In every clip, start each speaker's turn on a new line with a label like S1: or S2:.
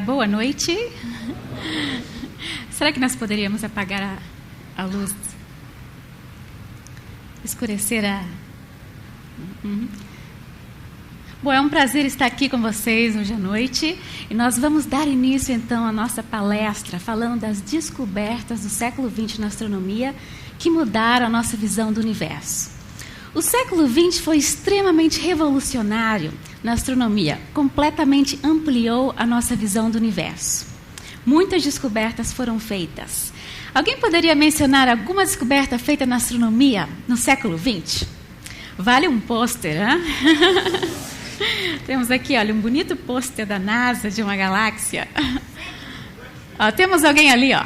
S1: Boa noite. Será que nós poderíamos apagar a luz? Escurecer a... Bom, é um prazer estar aqui com vocês hoje à noite. E nós vamos dar início, então, à nossa palestra, falando das descobertas do século XX na astronomia que mudaram a nossa visão do universo. O século XX foi extremamente revolucionário na astronomia, completamente ampliou a nossa visão do universo. Muitas descobertas foram feitas. Alguém poderia mencionar alguma descoberta feita na astronomia no século XX? Vale um pôster, né? Temos aqui, olha, um bonito pôster da NASA de uma galáxia. Ó, temos alguém ali, ó.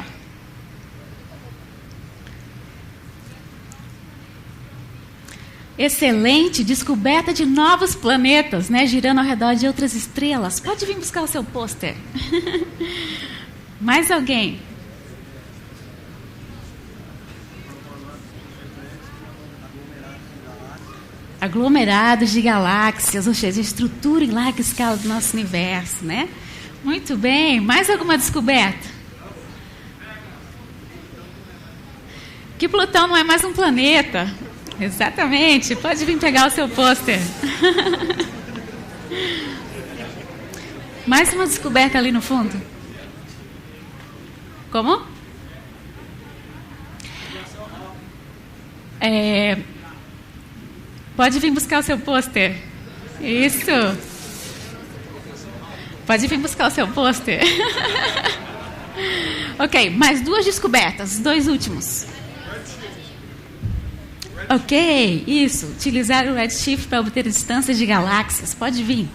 S1: Excelente, descoberta de novos planetas, né, girando ao redor de outras estrelas. Pode vir buscar o seu pôster. Mais alguém? Aglomerados de galáxias, ou seja, estrutura em larga escala do nosso universo, né? Muito bem. Mais alguma descoberta? Que Plutão não é mais um planeta. Exatamente. Pode vir pegar o seu pôster. Mais uma descoberta ali no fundo. Como? Pode vir buscar o seu pôster. Isso. Pode vir buscar o seu pôster. Ok, mais duas descobertas, os dois últimos. Ok, isso. Utilizar o Redshift para obter distâncias de galáxias. Pode vir.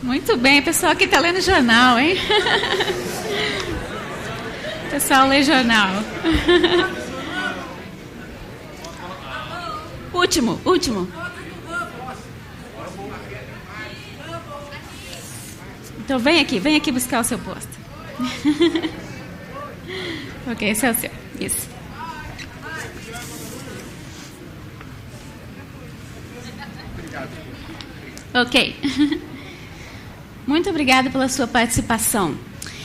S1: Muito bem, pessoal aqui está lendo jornal, hein? Pessoal lê jornal. Último. Então vem aqui buscar o seu posto. Ok, esse é o seu. Isso. Ok. Muito obrigada pela sua participação.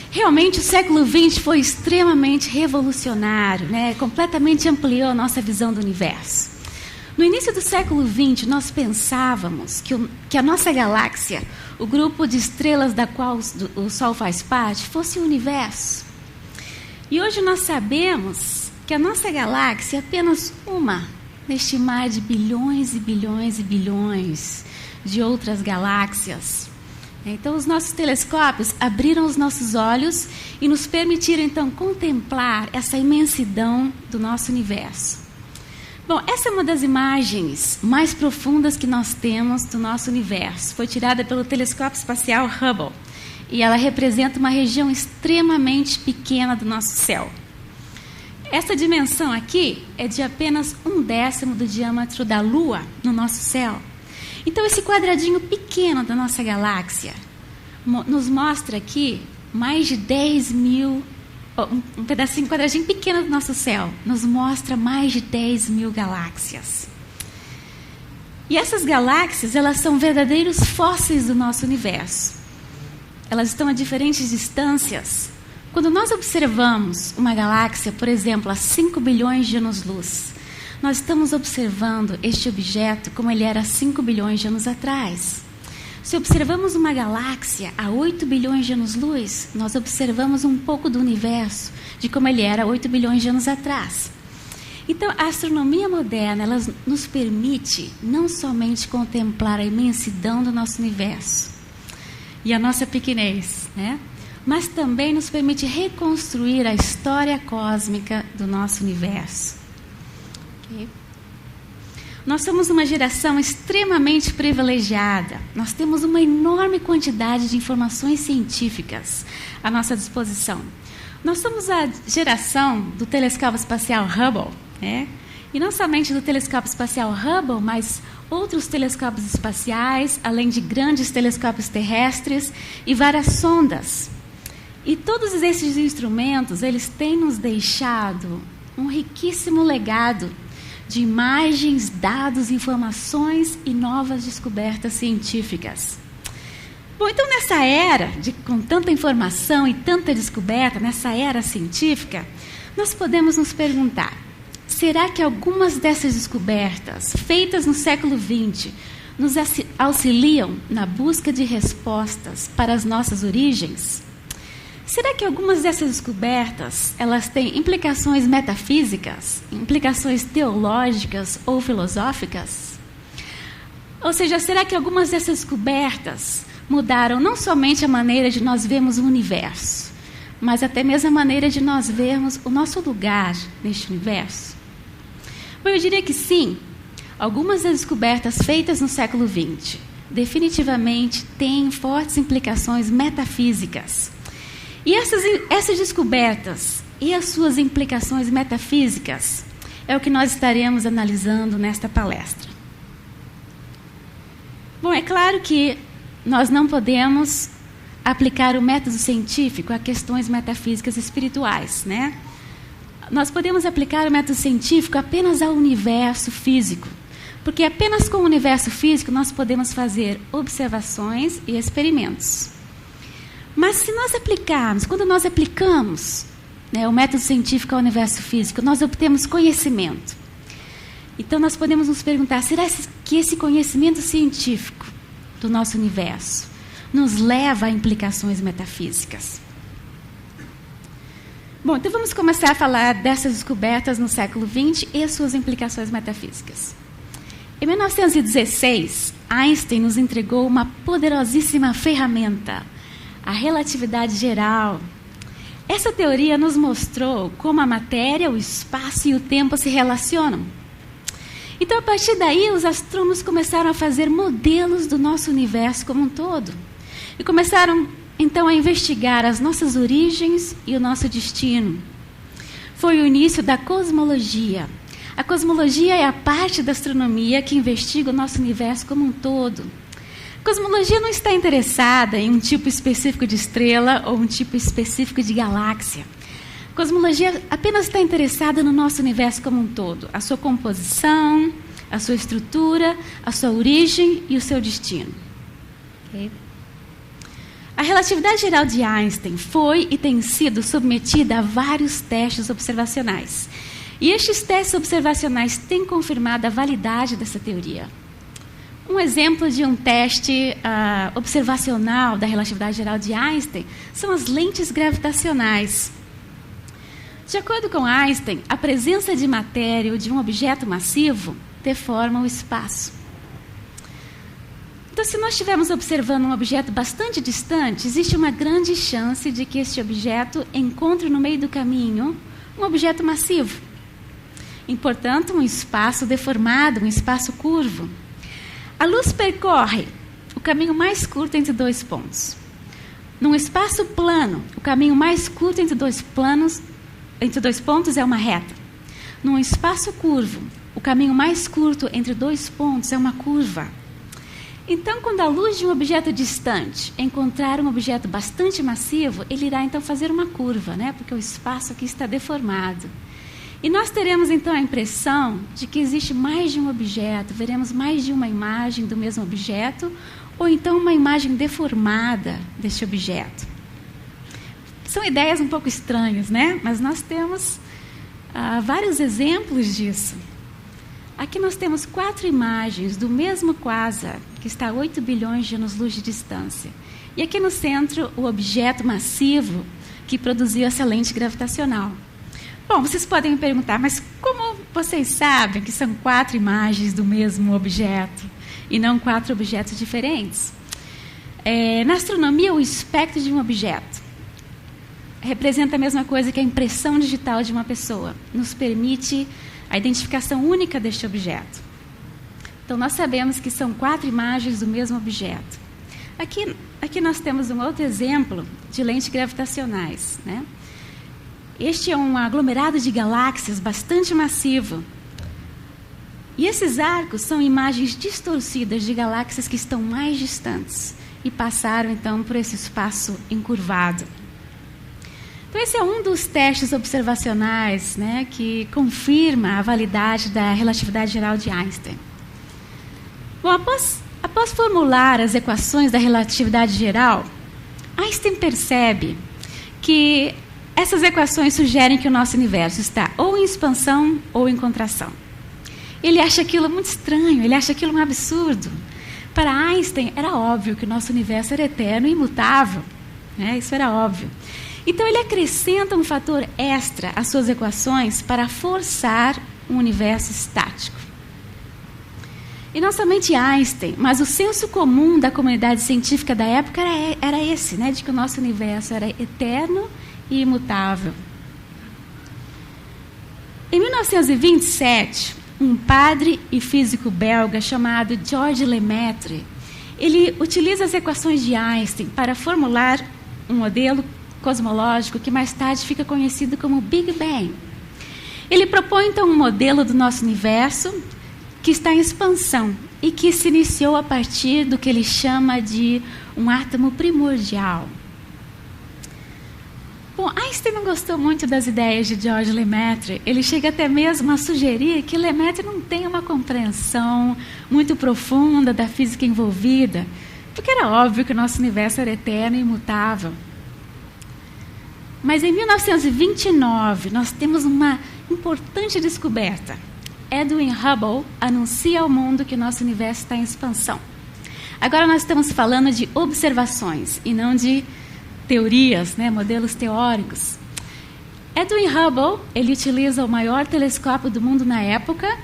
S1: Realmente o século XX foi extremamente revolucionário, né? Completamente ampliou a nossa visão do universo. No início do século XX, nós pensávamos que a nossa galáxia, o grupo de estrelas da qual o Sol faz parte, fosse o universo. E hoje nós sabemos que a nossa galáxia é apenas uma neste mar de bilhões e bilhões e bilhões de outras galáxias. Então, os nossos telescópios abriram os nossos olhos e nos permitiram, então, contemplar essa imensidão do nosso universo. Bom, essa é uma das imagens mais profundas que nós temos do nosso universo. Foi tirada pelo telescópio espacial Hubble. E ela representa uma região extremamente pequena do nosso céu. Essa dimensão aqui é de apenas 1/10 do diâmetro da Lua no nosso céu. Então, esse quadradinho pequeno da nossa galáxia nos mostra aqui mais de 10 mil... Um quadradinho pequeno do nosso céu nos mostra mais de 10 mil galáxias. E essas galáxias, elas são verdadeiros fósseis do nosso universo. Elas estão a diferentes distâncias. Quando nós observamos uma galáxia, por exemplo, a 5 bilhões de anos-luz, nós estamos observando este objeto como ele era há 5 bilhões de anos atrás. Se observamos uma galáxia a 8 bilhões de anos-luz, nós observamos um pouco do universo, de como ele era há 8 bilhões de anos atrás. Então, a astronomia moderna, ela nos permite não somente contemplar a imensidão do nosso universo e a nossa pequenez, né? Mas também nos permite reconstruir a história cósmica do nosso universo. Okay? Nós somos uma geração extremamente privilegiada. Nós temos uma enorme quantidade de informações científicas à nossa disposição. Nós somos a geração do telescópio espacial Hubble, né? E não somente do telescópio espacial Hubble, mas outros telescópios espaciais, além de grandes telescópios terrestres e várias sondas. E todos esses instrumentos, eles têm nos deixado um riquíssimo legado de imagens, dados, informações e novas descobertas científicas. Bom, então nessa era, com tanta informação e tanta descoberta, nessa era científica, nós podemos nos perguntar, será que algumas dessas descobertas, feitas no século XX, nos auxiliam na busca de respostas para as nossas origens? Será que algumas dessas descobertas, elas têm implicações metafísicas, implicações teológicas ou filosóficas? Ou seja, será que algumas dessas descobertas mudaram não somente a maneira de nós vermos o universo, mas até mesmo a maneira de nós vermos o nosso lugar neste universo? Bom, eu diria que sim. Algumas das descobertas feitas no século XX definitivamente têm fortes implicações metafísicas. E essas descobertas e as suas implicações metafísicas é o que nós estaremos analisando nesta palestra. Bom, é claro que nós não podemos aplicar o método científico a questões metafísicas espirituais, né? Nós podemos aplicar o método científico apenas ao universo físico, porque apenas com o universo físico nós podemos fazer observações e experimentos. Mas se nós aplicarmos, quando nós aplicamos, né, o método científico ao universo físico, nós obtemos conhecimento. Então nós podemos nos perguntar, será que esse conhecimento científico do nosso universo nos leva a implicações metafísicas? Bom, então vamos começar a falar dessas descobertas no século XX e suas implicações metafísicas. Em 1916, Einstein nos entregou uma poderosíssima ferramenta, a relatividade geral. Essa teoria nos mostrou como a matéria, o espaço e o tempo se relacionam. Então, a partir daí, os astrônomos começaram a fazer modelos do nosso universo como um todo. E começaram, então, a investigar as nossas origens e o nosso destino. Foi o início da cosmologia. A cosmologia é a parte da astronomia que investiga o nosso universo como um todo. A cosmologia não está interessada em um tipo específico de estrela ou um tipo específico de galáxia. A cosmologia apenas está interessada no nosso universo como um todo, a sua composição, a sua estrutura, a sua origem e o seu destino. Okay? A relatividade geral de Einstein foi e tem sido submetida a vários testes observacionais. E estes testes observacionais têm confirmado a validade dessa teoria. Um exemplo de um teste observacional da relatividade geral de Einstein são as lentes gravitacionais. De acordo com Einstein, a presença de matéria ou de um objeto massivo deforma o espaço. Então, se nós estivermos observando um objeto bastante distante, existe uma grande chance de que este objeto encontre no meio do caminho um objeto massivo. E, portanto, um espaço deformado, um espaço curvo. A luz percorre o caminho mais curto entre dois pontos. Num espaço plano, o caminho mais curto entre dois pontos é uma reta. Num espaço curvo, o caminho mais curto entre dois pontos é uma curva. Então, quando a luz de um objeto distante encontrar um objeto bastante massivo, ele irá então fazer uma curva, né? Porque o espaço aqui está deformado. E nós teremos então a impressão de que existe mais de um objeto, veremos mais de uma imagem do mesmo objeto, ou então uma imagem deformada deste objeto. São ideias um pouco estranhas, né? Mas nós temos vários exemplos disso. Aqui nós temos 4 imagens do mesmo quasar, que está a 8 bilhões de anos-luz de distância. E aqui no centro, o objeto massivo que produziu essa lente gravitacional. Bom, vocês podem me perguntar, mas como vocês sabem que são 4 imagens do mesmo objeto e não 4 objetos diferentes? Na astronomia, o espectro de um objeto representa a mesma coisa que a impressão digital de uma pessoa. Nos permite a identificação única deste objeto. Então, nós sabemos que são 4 imagens do mesmo objeto. Aqui nós temos um outro exemplo de lentes gravitacionais, né? Este é um aglomerado de galáxias bastante massivo. E esses arcos são imagens distorcidas de galáxias que estão mais distantes e passaram, então, por esse espaço encurvado. Então, esse é um dos testes observacionais, né, que confirma a validade da relatividade geral de Einstein. Bom, após Após formular as equações da relatividade geral, Einstein percebe que essas equações sugerem que o nosso universo está ou em expansão ou em contração. Ele acha aquilo muito estranho, ele acha aquilo um absurdo. Para Einstein, era óbvio que o nosso universo era eterno e imutável. Isso era óbvio. Então, ele acrescenta um fator extra às suas equações para forçar um universo estático. E não somente Einstein, mas o senso comum da comunidade científica da época era esse, de que o nosso universo era eterno e imutável. Em 1927, um padre e físico belga chamado Georges Lemaitre, ele utiliza as equações de Einstein para formular um modelo cosmológico que mais tarde fica conhecido como Big Bang. Ele propõe, então, um modelo do nosso universo que está em expansão e que se iniciou a partir do que ele chama de um átomo primordial. Bom, Einstein não gostou muito das ideias de Georges Lemaitre. Ele chega até mesmo a sugerir que Lemaitre não tenha uma compreensão muito profunda da física envolvida, porque era óbvio que o nosso universo era eterno e imutável. Mas em 1929, nós temos uma importante descoberta. Edwin Hubble anuncia ao mundo que o nosso universo está em expansão. Agora nós estamos falando de observações e não de teorias, modelos teóricos. Edwin Hubble, ele utiliza o maior telescópio do mundo na época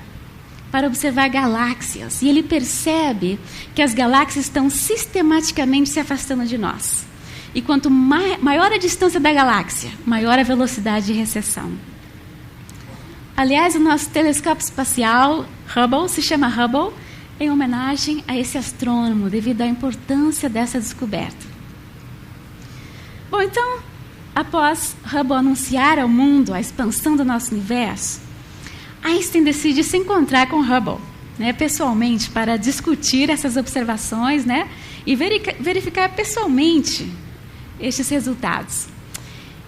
S1: para observar galáxias. E ele percebe que as galáxias estão sistematicamente se afastando de nós. E quanto maior a distância da galáxia, maior a velocidade de recessão. Aliás, o nosso telescópio espacial Hubble se chama Hubble em homenagem a esse astrônomo, devido à importância dessa descoberta. Bom, então, após Hubble anunciar ao mundo a expansão do nosso universo, Einstein decide se encontrar com Hubble, pessoalmente, para discutir essas observações, e verificar pessoalmente estes resultados.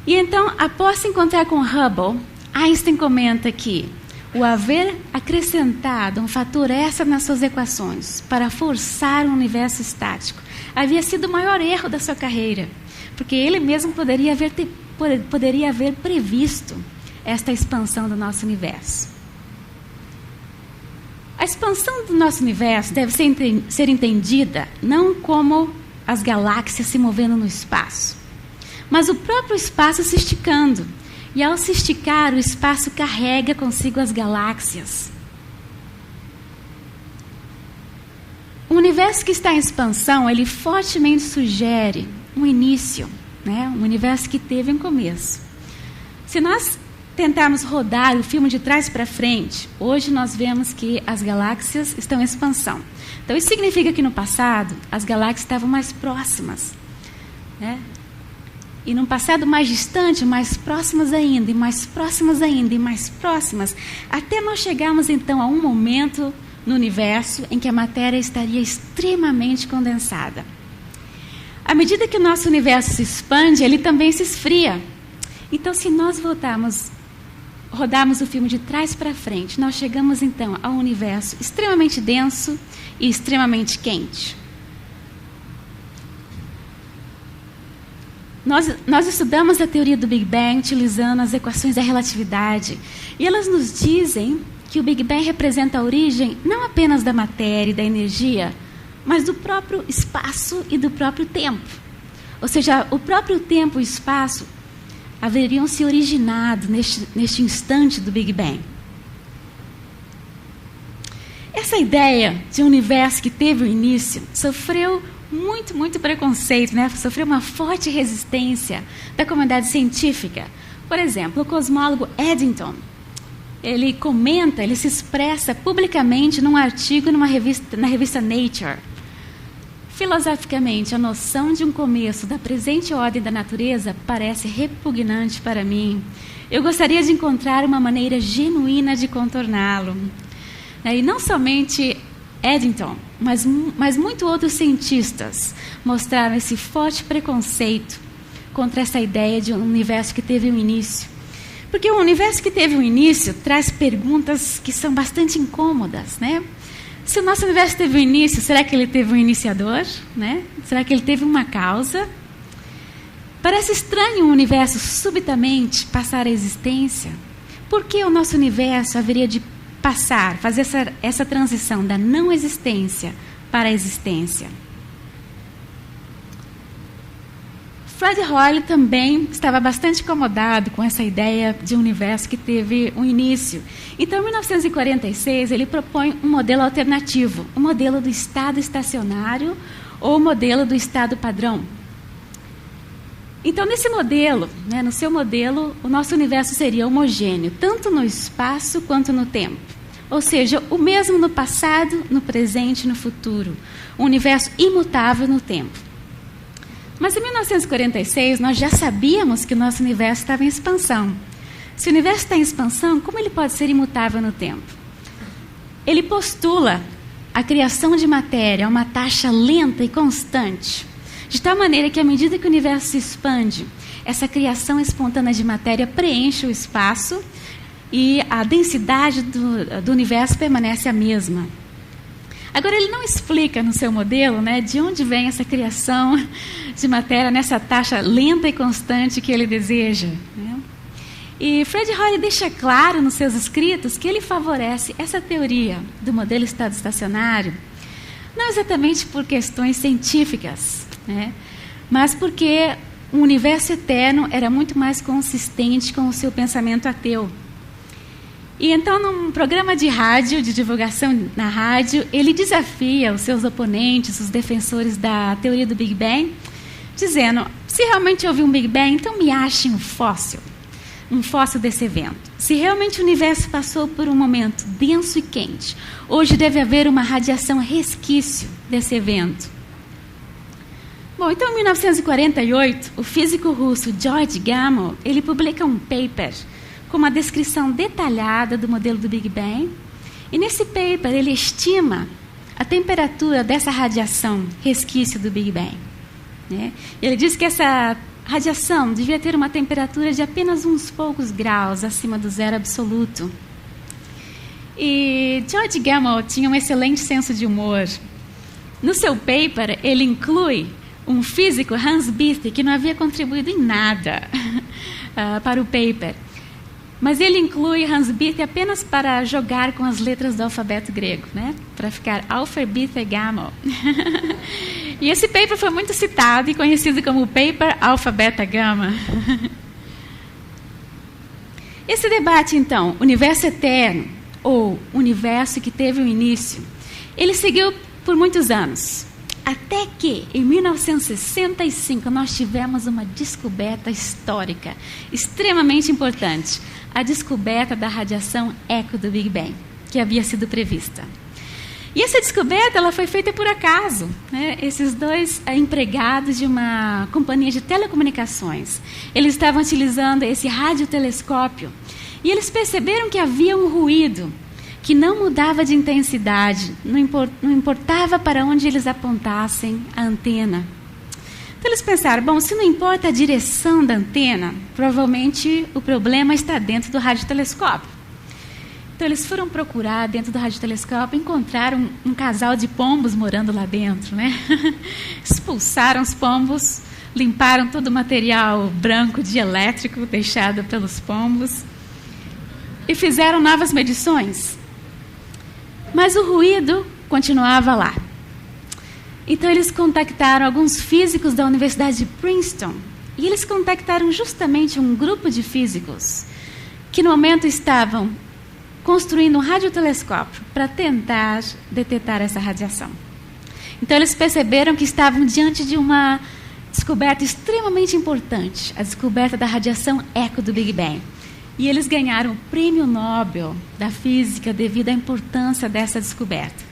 S1: E então, após se encontrar com Hubble, Einstein comenta que o haver acrescentado um fator extra nas suas equações para forçar um universo estático havia sido o maior erro da sua carreira, porque ele mesmo poderia haver previsto esta expansão do nosso universo. A expansão do nosso universo deve ser entendida não como as galáxias se movendo no espaço, mas o próprio espaço se esticando. E ao se esticar, o espaço carrega consigo as galáxias. O universo que está em expansão, ele fortemente sugere um início, um universo que teve um começo. Se nós tentarmos rodar o filme de trás para frente, hoje nós vemos que as galáxias estão em expansão. Então, isso significa que no passado, as galáxias estavam mais próximas, E num passado mais distante, mais próximas ainda, e mais próximas ainda, e mais próximas, até nós chegarmos então a um momento no universo em que a matéria estaria extremamente condensada. À medida que o nosso universo se expande, ele também se esfria. Então, se nós rodarmos o filme de trás para frente, nós chegamos então a um universo extremamente denso e extremamente quente. Nós estudamos a teoria do Big Bang utilizando as equações da relatividade. E elas nos dizem que o Big Bang representa a origem não apenas da matéria e da energia, mas do próprio espaço e do próprio tempo. Ou seja, o próprio tempo e o espaço haveriam se originado neste instante do Big Bang. Essa ideia de um universo que teve o início sofreu muito preconceito, Sofreu uma forte resistência da comunidade científica. Por exemplo, o cosmólogo Eddington, ele se expressa publicamente num artigo na revista Nature. Filosoficamente, a noção de um começo da presente ordem da natureza parece repugnante para mim. Eu gostaria de encontrar uma maneira genuína de contorná-lo. E não somente Eddington, mas muitos outros cientistas mostraram esse forte preconceito contra essa ideia de um universo que teve um início. Porque o universo que teve um início traz perguntas que são bastante incômodas, Se o nosso universo teve um início, será que ele teve um iniciador? Né? Será que ele teve uma causa? Parece estranho o universo subitamente passar à existência. Por que o nosso universo haveria de fazer essa transição da não existência para a existência? Fred Hoyle também estava bastante incomodado com essa ideia de um universo que teve um início. Então, em 1946, ele propõe um modelo alternativo, o modelo do estado estacionário ou o modelo do estado padrão. Então, nesse modelo, né, no seu modelo, o nosso universo seria homogêneo, tanto no espaço quanto no tempo. Ou seja, o mesmo no passado, no presente e no futuro. Um universo imutável no tempo. Mas em 1946, nós já sabíamos que o nosso universo estava em expansão. Se o universo está em expansão, como ele pode ser imutável no tempo? Ele postula a criação de matéria a uma taxa lenta e constante, de tal maneira que, à medida que o universo se expande, essa criação espontânea de matéria preenche o espaço e a densidade do universo permanece a mesma. Agora, ele não explica no seu modelo, né, de onde vem essa criação de matéria nessa taxa lenta e constante que ele deseja. Né? E Fred Hoyle deixa claro nos seus escritos que ele favorece essa teoria do modelo estado estacionário, não exatamente por questões científicas, né, mas porque o universo eterno era muito mais consistente com o seu pensamento ateu. E então, num programa de rádio, de divulgação na rádio, ele desafia os seus oponentes, os defensores da teoria do Big Bang, dizendo, se realmente houve um Big Bang, então me achem um fóssil desse evento. Se realmente o universo passou por um momento denso e quente, hoje deve haver uma radiação resquício desse evento. Bom, então, em 1948, o físico russo George Gamow, ele publica um paper com uma descrição detalhada do modelo do Big Bang. E nesse paper ele estima a temperatura dessa radiação resquício do Big Bang. Né? Ele diz que essa radiação devia ter uma temperatura de apenas uns poucos graus acima do zero absoluto. E George Gamow tinha um excelente senso de humor. No seu paper, ele inclui um físico, Hans Bethe, que não havia contribuído em nada para o paper. Mas ele inclui Hans Bethe apenas para jogar com as letras do alfabeto grego, né? Para ficar Alpha, Beta, Gamma. E esse paper foi muito citado e conhecido como Paper Alpha, Beta, Gamma. Esse debate, então, universo eterno ou universo que teve um início, ele seguiu por muitos anos. Até que, em 1965, nós tivemos uma descoberta histórica, extremamente importante. A descoberta da radiação eco do Big Bang, que havia sido prevista. E essa descoberta ela foi feita por acaso. Né? Esses dois empregados de uma companhia de telecomunicações, eles estavam utilizando esse radiotelescópio e eles perceberam que havia um ruído que não mudava de intensidade, não importava para onde eles apontassem a antena. Então eles pensaram, bom, se não importa a direção da antena, provavelmente o problema está dentro do radiotelescópio. Então eles foram procurar dentro do radiotelescópio, encontraram um casal de pombos morando lá dentro, né? Expulsaram os pombos, limparam todo o material branco de elétrico deixado pelos pombos e fizeram novas medições. Mas o ruído continuava lá. Então, eles contactaram alguns físicos da Universidade de Princeton e eles contactaram justamente um grupo de físicos que, no momento, estavam construindo um radiotelescópio para tentar detectar essa radiação. Então, eles perceberam que estavam diante de uma descoberta extremamente importante, a descoberta da radiação eco do Big Bang. E eles ganharam o Prêmio Nobel da Física devido à importância dessa descoberta.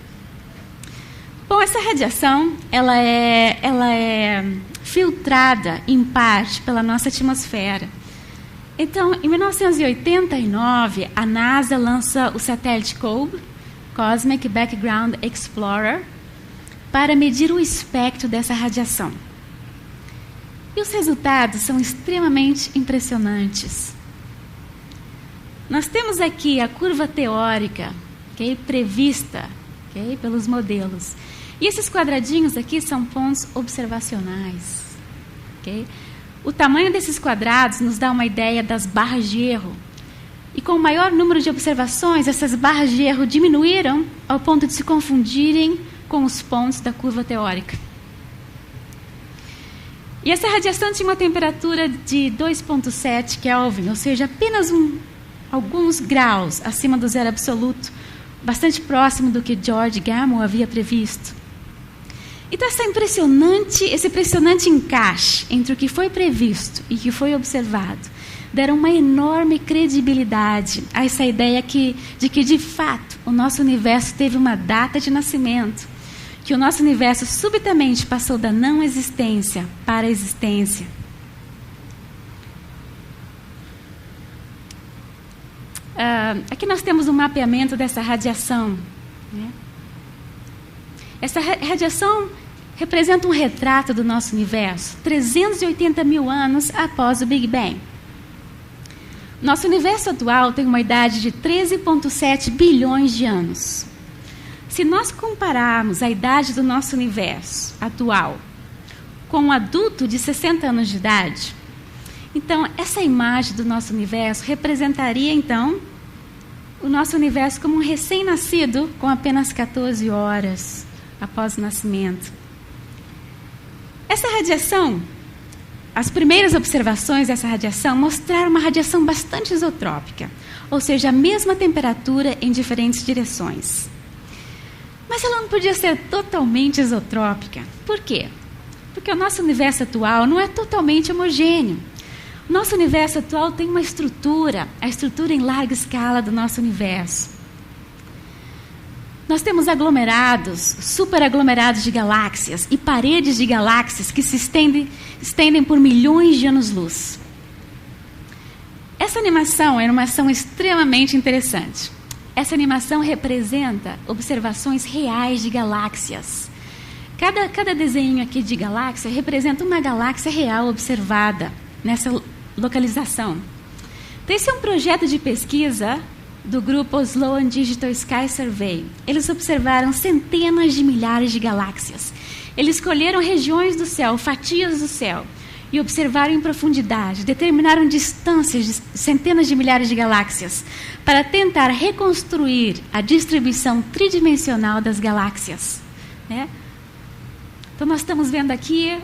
S1: Bom, essa radiação ela é filtrada, em parte, pela nossa atmosfera. Então, em 1989, a NASA lança o satélite COBE, Cosmic Background Explorer, para medir o espectro dessa radiação. E os resultados são extremamente impressionantes. Nós temos aqui a curva teórica, que é prevista okay? Pelos modelos. E esses quadradinhos aqui são pontos observacionais. Okay? O tamanho desses quadrados nos dá uma ideia das barras de erro. E com o maior número de observações, essas barras de erro diminuíram ao ponto de se confundirem com os pontos da curva teórica. E essa radiação tinha uma temperatura de 2,7 Kelvin, ou seja, apenas alguns graus acima do zero absoluto, bastante próximo do que George Gamow havia previsto. Então, esse impressionante encaixe entre o que foi previsto e o que foi observado deram uma enorme credibilidade a essa ideia de que, de fato, o nosso universo teve uma data de nascimento, que o nosso universo subitamente passou da não existência para a existência. Aqui nós temos um mapeamento dessa radiação, né? Essa radiação representa um retrato do nosso universo, 380 mil anos após o Big Bang. Nosso universo atual tem uma idade de 13,7 bilhões de anos. Se nós compararmos a idade do nosso universo atual com um adulto de 60 anos de idade, então essa imagem do nosso universo representaria, então, o nosso universo como um recém-nascido com apenas 14 horas após o nascimento. Essa radiação, as primeiras observações dessa radiação mostraram uma radiação bastante isotrópica, ou seja, a mesma temperatura em diferentes direções. Mas ela não podia ser totalmente isotrópica. Por quê? Porque o nosso universo atual não é totalmente homogêneo. O nosso universo atual tem uma estrutura, a estrutura em larga escala do nosso universo. Nós temos aglomerados, superaglomerados de galáxias e paredes de galáxias que se estendem por milhões de anos-luz. Essa animação é uma animação extremamente interessante. Essa animação representa observações reais de galáxias. Cada desenho aqui de galáxia representa uma galáxia real observada nessa localização. Então, esse é um projeto de pesquisa do grupo Sloan Digital Sky Survey. Eles observaram centenas de milhares de galáxias. Eles escolheram regiões do céu, fatias do céu, e observaram em profundidade, determinaram distâncias de centenas de milhares de galáxias para tentar reconstruir a distribuição tridimensional das galáxias, né? Então, nós estamos tendo aqui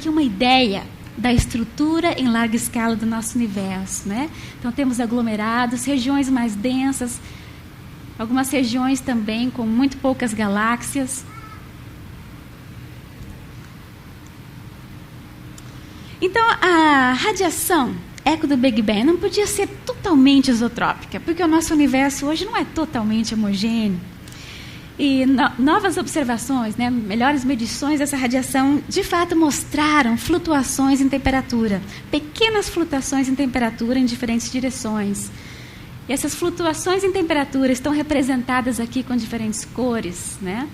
S1: uma ideia da estrutura em larga escala do nosso universo, né? Então, temos aglomerados, regiões mais densas, algumas regiões também com muito poucas galáxias. Então, a radiação eco do Big Bang não podia ser totalmente isotrópica, porque o nosso universo hoje não é totalmente homogêneo. E novas observações, né, melhores medições dessa radiação, de fato mostraram flutuações em temperatura, pequenas flutuações em temperatura em diferentes direções. E essas flutuações em temperatura estão representadas aqui com diferentes cores, né?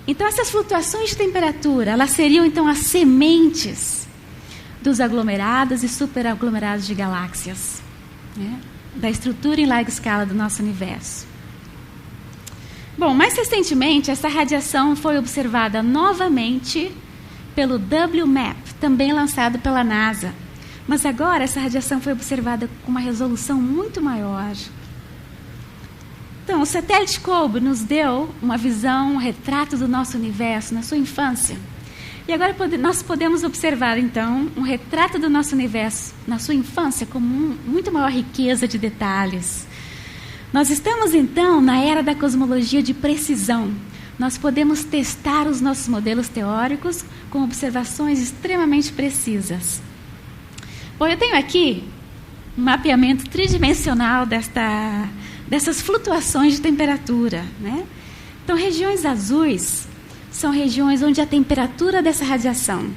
S1: Então, essas flutuações de temperatura, elas seriam, então, as sementes dos aglomerados e superaglomerados de galáxias, né? Da estrutura em larga escala do nosso universo. Bom, mais recentemente, essa radiação foi observada novamente pelo WMAP, também lançado pela NASA. Mas agora, essa radiação foi observada com uma resolução muito maior. Então, o satélite COBE nos deu uma visão, um retrato do nosso universo na sua infância. E agora nós podemos observar, então, um retrato do nosso universo na sua infância com muito maior riqueza de detalhes. Nós estamos, então, na era da cosmologia de precisão. Nós podemos testar os nossos modelos teóricos com observações extremamente precisas. Bom, eu tenho aqui um mapeamento tridimensional dessas flutuações de temperatura, né? Então, regiões azuis são regiões onde a temperatura dessa radiação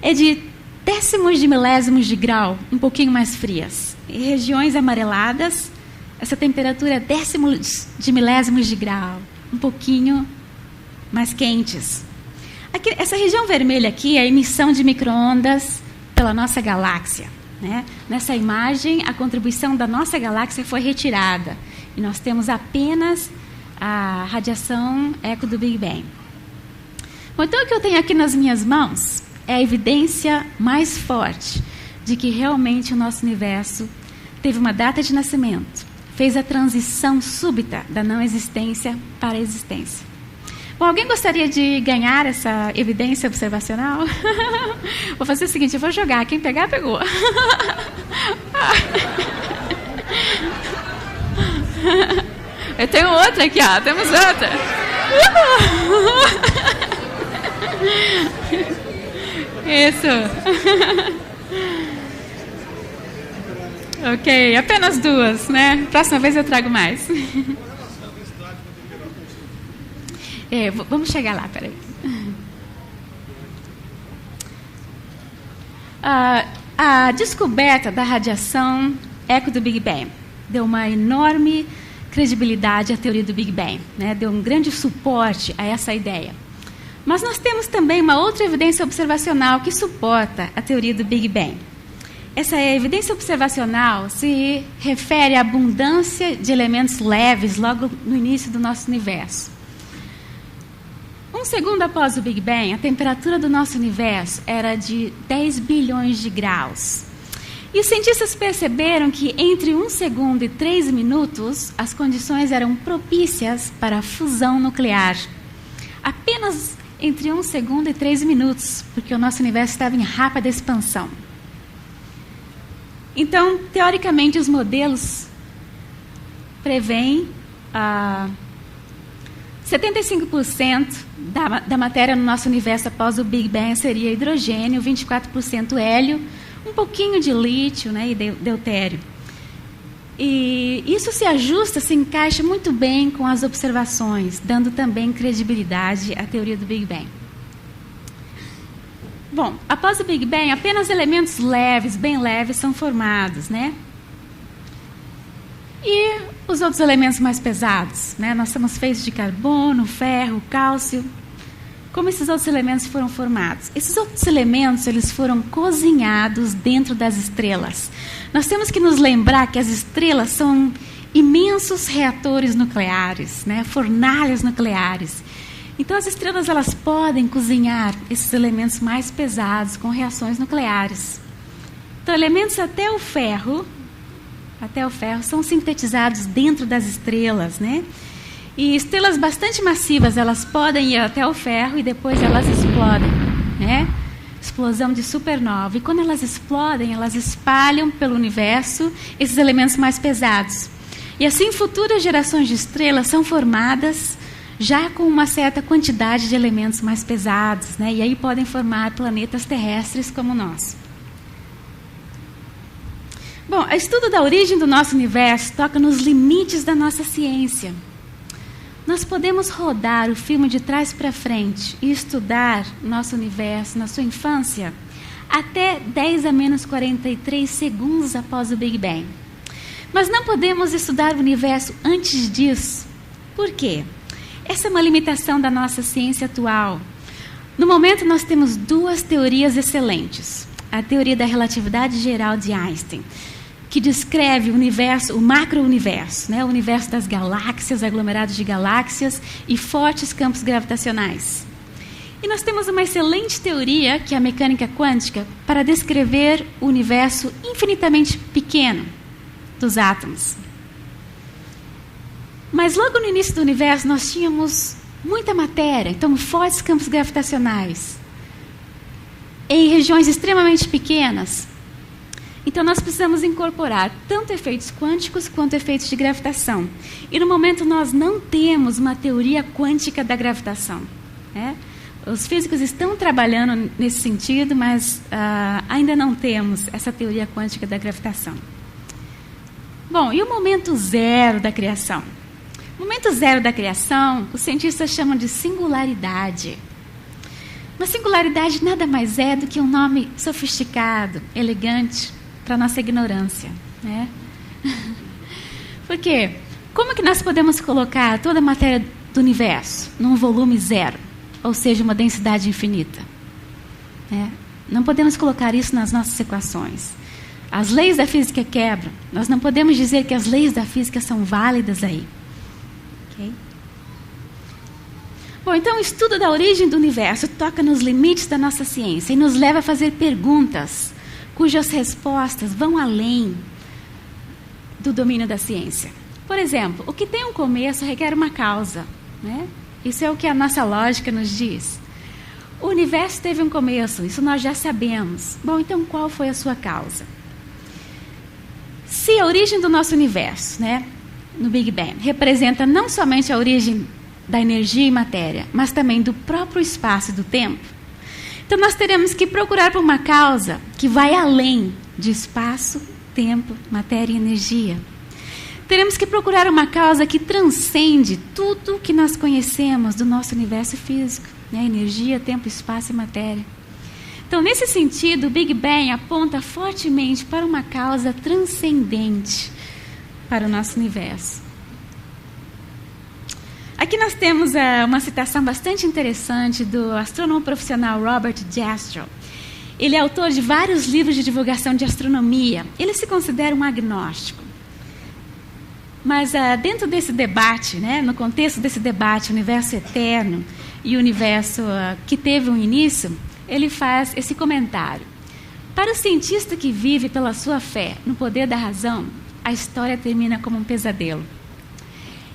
S1: é de décimos de milésimos de grau, um pouquinho mais frias. E regiões amareladas, essa temperatura é décimos de milésimos de grau, um pouquinho mais quentes. Aqui, essa região vermelha aqui é a emissão de micro-ondas pela nossa galáxia, né? Nessa imagem, a contribuição da nossa galáxia foi retirada. E nós temos apenas a radiação eco do Big Bang. Bom, então o que eu tenho aqui nas minhas mãos é a evidência mais forte de que realmente o nosso universo teve uma data de nascimento, fez a transição súbita da não existência para a existência. Bom, alguém gostaria de ganhar essa evidência observacional? Vou fazer o seguinte, eu vou jogar, quem pegar, pegou. Eu tenho outra aqui, ó, temos outra. Isso. Ok, apenas duas, né? Próxima vez eu trago mais. Vamos chegar lá, peraí. A descoberta da radiação eco do Big Bang deu uma enorme credibilidade à teoria do Big Bang, né? Deu um grande suporte a essa ideia. Mas nós temos também uma outra evidência observacional que suporta a teoria do Big Bang. Essa evidência observacional se refere à abundância de elementos leves logo no início do nosso universo. Um segundo após o Big Bang, a temperatura do nosso universo era de 10 bilhões de graus. E os cientistas perceberam que entre 1 segundo e 3 minutos, as condições eram propícias para a fusão nuclear. Apenas entre 1 segundo e 3 minutos, porque o nosso universo estava em rápida expansão. Então, teoricamente, os modelos prevêem 75% da matéria no nosso universo após o Big Bang seria hidrogênio, 24% hélio, um pouquinho de lítio, né, e deutério. E isso se ajusta, se encaixa muito bem com as observações, dando também credibilidade à teoria do Big Bang. Bom, após o Big Bang, apenas elementos leves, bem leves, são formados, né? E os outros elementos mais pesados, né? Nós somos feitos de carbono, ferro, cálcio. Como esses outros elementos foram formados? Esses outros elementos, eles foram cozinhados dentro das estrelas. Nós temos que nos lembrar que as estrelas são imensos reatores nucleares, né? Fornalhas nucleares. Então, as estrelas elas podem cozinhar esses elementos mais pesados com reações nucleares. Então, elementos até o ferro são sintetizados dentro das estrelas, né? E estrelas bastante massivas, elas podem ir até o ferro e depois elas explodem, né? Explosão de supernova. E quando elas explodem, elas espalham pelo universo esses elementos mais pesados. E assim, futuras gerações de estrelas são formadas já com uma certa quantidade de elementos mais pesados, né? E aí podem formar planetas terrestres como o nosso. Bom, o estudo da origem do nosso universo toca nos limites da nossa ciência. Nós podemos rodar o filme de trás para frente e estudar nosso universo na sua infância até 10 a menos 43 segundos após o Big Bang. Mas não podemos estudar o universo antes disso. Por quê? Essa é uma limitação da nossa ciência atual. No momento, nós temos duas teorias excelentes. A teoria da relatividade geral de Einstein, que descreve o universo, o macro-universo, né? O universo das galáxias, aglomerados de galáxias e fortes campos gravitacionais. E nós temos uma excelente teoria, que é a mecânica quântica, para descrever o universo infinitamente pequeno dos átomos. Mas logo no início do universo nós tínhamos muita matéria, então fortes campos gravitacionais, em regiões extremamente pequenas. Então nós precisamos incorporar tanto efeitos quânticos quanto efeitos de gravitação. E no momento nós não temos uma teoria quântica da gravitação, né? Os físicos estão trabalhando nesse sentido, mas ainda não temos essa teoria quântica da gravitação. Bom, e o momento zero da criação? O momento zero da criação, os cientistas chamam de singularidade. Uma singularidade nada mais é do que um nome sofisticado, elegante, para a nossa ignorância, né? Por quê? Como que nós podemos colocar toda a matéria do universo num volume zero, ou seja, uma densidade infinita? Não podemos colocar isso nas nossas equações. As leis da física quebram. Nós não podemos dizer que as leis da física são válidas aí. Okay? Bom, então o estudo da origem do universo toca nos limites da nossa ciência e nos leva a fazer perguntas cujas respostas vão além do domínio da ciência. Por exemplo, o que tem um começo requer uma causa, né? Isso é o que a nossa lógica nos diz. O universo teve um começo, isso nós já sabemos. Bom, então qual foi a sua causa? Se a origem do nosso universo, né, no Big Bang, representa não somente a origem da energia e matéria, mas também do próprio espaço e do tempo, então nós teremos que procurar por uma causa que vai além de espaço, tempo, matéria e energia. Teremos que procurar uma causa que transcende tudo que nós conhecemos do nosso universo físico, né? Energia, tempo, espaço e matéria. Então, nesse sentido, o Big Bang aponta fortemente para uma causa transcendente para o nosso universo. Aqui nós temos uma citação bastante interessante do astrônomo profissional Robert Jastrow. Ele é autor de vários livros de divulgação de astronomia. Ele se considera um agnóstico. Mas dentro desse debate, né, no contexto desse debate, universo eterno e universo que teve um início, ele faz esse comentário. Para o cientista que vive pela sua fé no poder da razão, a história termina como um pesadelo.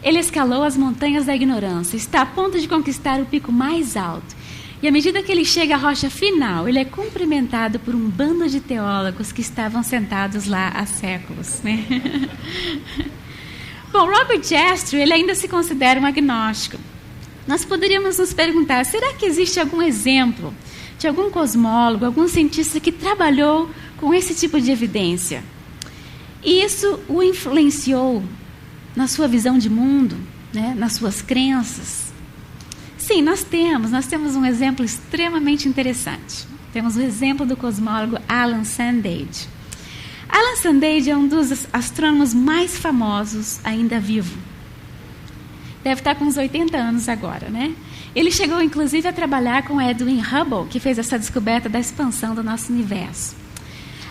S1: Ele escalou as montanhas da ignorância, está a ponto de conquistar o pico mais alto. E à medida que ele chega à rocha final, ele é cumprimentado por um bando de teólogos que estavam sentados lá há séculos, né? Bom, Robert Jastrow, ele ainda se considera um agnóstico. Nós poderíamos nos perguntar, será que existe algum exemplo de algum cosmólogo, algum cientista que trabalhou com esse tipo de evidência? E isso o influenciou na sua visão de mundo, né, nas suas crenças? Sim, nós temos um exemplo extremamente interessante. Temos o exemplo do cosmólogo Alan Sandage. Alan Sandage é um dos astrônomos mais famosos ainda vivo. Deve estar com uns 80 anos agora, né? Ele chegou, inclusive, a trabalhar com Edwin Hubble, que fez essa descoberta da expansão do nosso universo.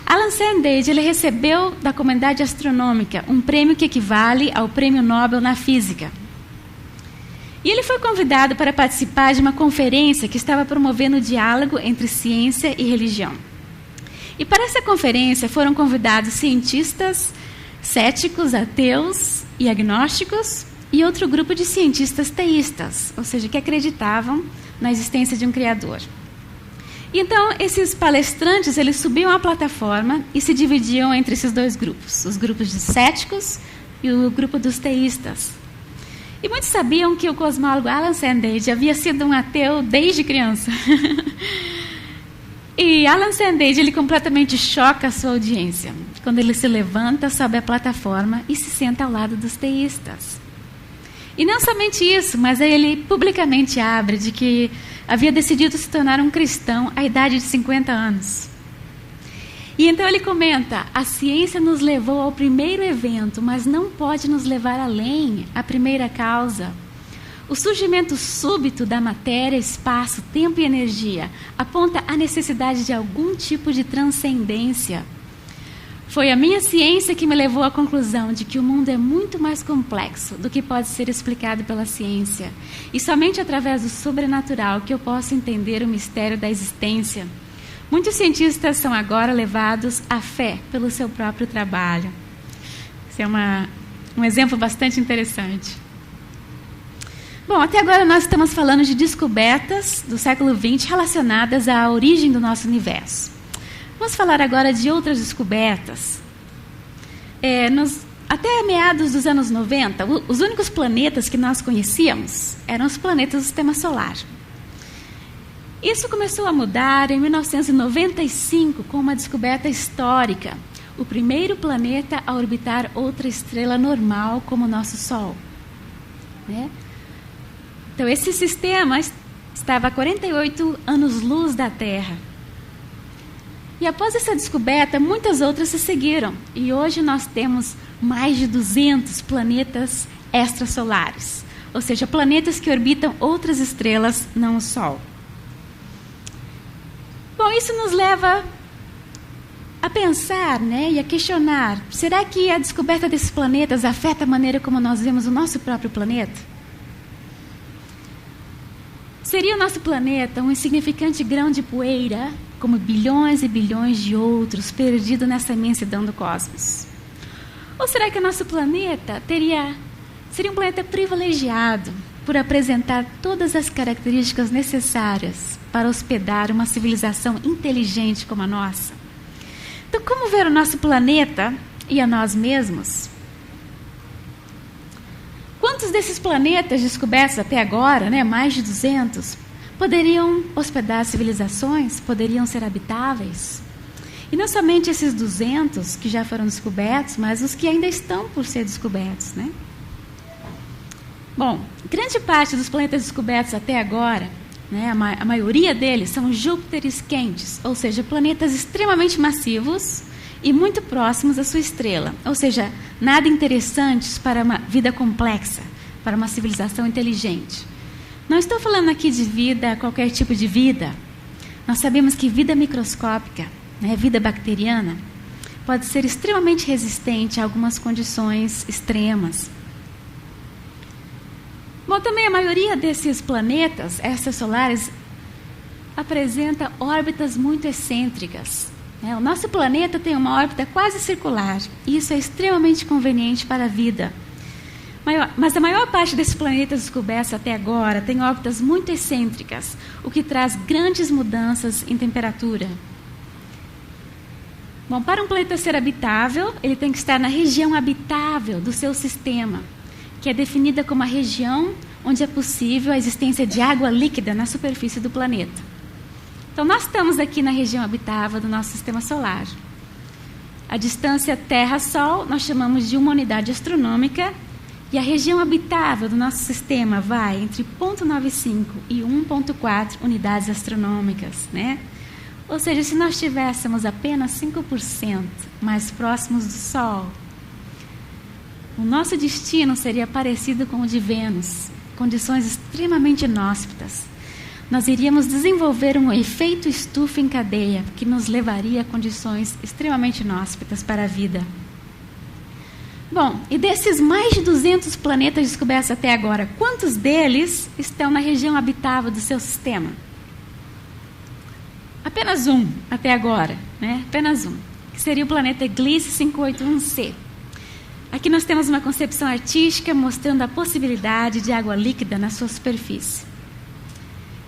S1: Alan Sandage, ele recebeu da comunidade astronômica um prêmio que equivale ao Prêmio Nobel na Física. E ele foi convidado para participar de uma conferência que estava promovendo o diálogo entre ciência e religião. E para essa conferência foram convidados cientistas céticos, ateus e agnósticos e outro grupo de cientistas teístas, ou seja, que acreditavam na existência de um Criador. E então, esses palestrantes, eles subiam à plataforma e se dividiam entre esses dois grupos, os grupos de céticos e o grupo dos teístas. E muitos sabiam que o cosmólogo Alan Sandage havia sido um ateu desde criança. E Alan Sandage, ele completamente choca a sua audiência, quando ele se levanta, sobe a plataforma e se senta ao lado dos teístas. E não somente isso, mas ele publicamente abre de que havia decidido se tornar um cristão à idade de 50 anos. E então ele comenta, a ciência nos levou ao primeiro evento, mas não pode nos levar além, a primeira causa. O surgimento súbito da matéria, espaço, tempo e energia aponta a necessidade de algum tipo de transcendência. Foi a minha ciência que me levou à conclusão de que o mundo é muito mais complexo do que pode ser explicado pela ciência. E somente através do sobrenatural que eu posso entender o mistério da existência. Muitos cientistas são agora levados à fé pelo seu próprio trabalho. Esse é um exemplo bastante interessante. Bom, até agora nós estamos falando de descobertas do século XX relacionadas à origem do nosso universo. Vamos falar agora de outras descobertas. Até meados dos anos 90, os únicos planetas que nós conhecíamos eram os planetas do Sistema Solar. Isso começou a mudar em 1995 com uma descoberta histórica. O primeiro planeta a orbitar outra estrela normal como o nosso Sol. Né? Então, esse sistema estava a 48 anos-luz da Terra. E após essa descoberta, muitas outras se seguiram. E hoje nós temos mais de 200 planetas extrasolares. Ou seja, planetas que orbitam outras estrelas, não o Sol. Bom, isso nos leva a pensar, né, e a questionar, será que a descoberta desses planetas afeta a maneira como nós vemos o nosso próprio planeta? Seria o nosso planeta um insignificante grão de poeira, como bilhões e bilhões de outros, perdido nessa imensidão do cosmos? Ou será que o nosso planeta seria um planeta privilegiado por apresentar todas as características necessárias para hospedar uma civilização inteligente como a nossa? Então, como ver o nosso planeta e a nós mesmos? Quantos desses planetas descobertos até agora, né, mais de 200, poderiam hospedar civilizações, poderiam ser habitáveis? E não somente esses 200 que já foram descobertos, mas os que ainda estão por ser descobertos, né? Bom, grande parte dos planetas descobertos até agora, né, a maioria deles são Júpiteres quentes, ou seja, planetas extremamente massivos e muito próximos à sua estrela, ou seja, nada interessantes para uma vida complexa, para uma civilização inteligente. Não estou falando aqui de vida, qualquer tipo de vida. Nós sabemos que vida microscópica, né, vida bacteriana, pode ser extremamente resistente a algumas condições extremas. Bom, também a maioria desses planetas extrasolares apresenta órbitas muito excêntricas, né? O nosso planeta tem uma órbita quase circular, e isso é extremamente conveniente para a vida. Mas a maior parte desses planetas descobertos até agora tem órbitas muito excêntricas, o que traz grandes mudanças em temperatura. Bom, para um planeta ser habitável, ele tem que estar na região habitável do seu sistema, que é definida como a região onde é possível a existência de água líquida na superfície do planeta. Então, nós estamos aqui na região habitável do nosso sistema solar. A distância Terra-Sol nós chamamos de uma unidade astronômica, e a região habitável do nosso sistema vai entre 0,95 e 1,4 unidades astronômicas, né? Ou seja, se nós estivéssemos apenas 5% mais próximos do Sol, o nosso destino seria parecido com o de Vênus, condições extremamente inóspitas. Nós iríamos desenvolver um efeito estufa em cadeia, que nos levaria a condições extremamente inóspitas para a vida. Bom, e desses mais de 200 planetas descobertos até agora, quantos deles estão na região habitável do seu sistema? Apenas um até agora, né? Apenas um, que seria o planeta Gliese 581c. Aqui nós temos uma concepção artística mostrando a possibilidade de água líquida na sua superfície.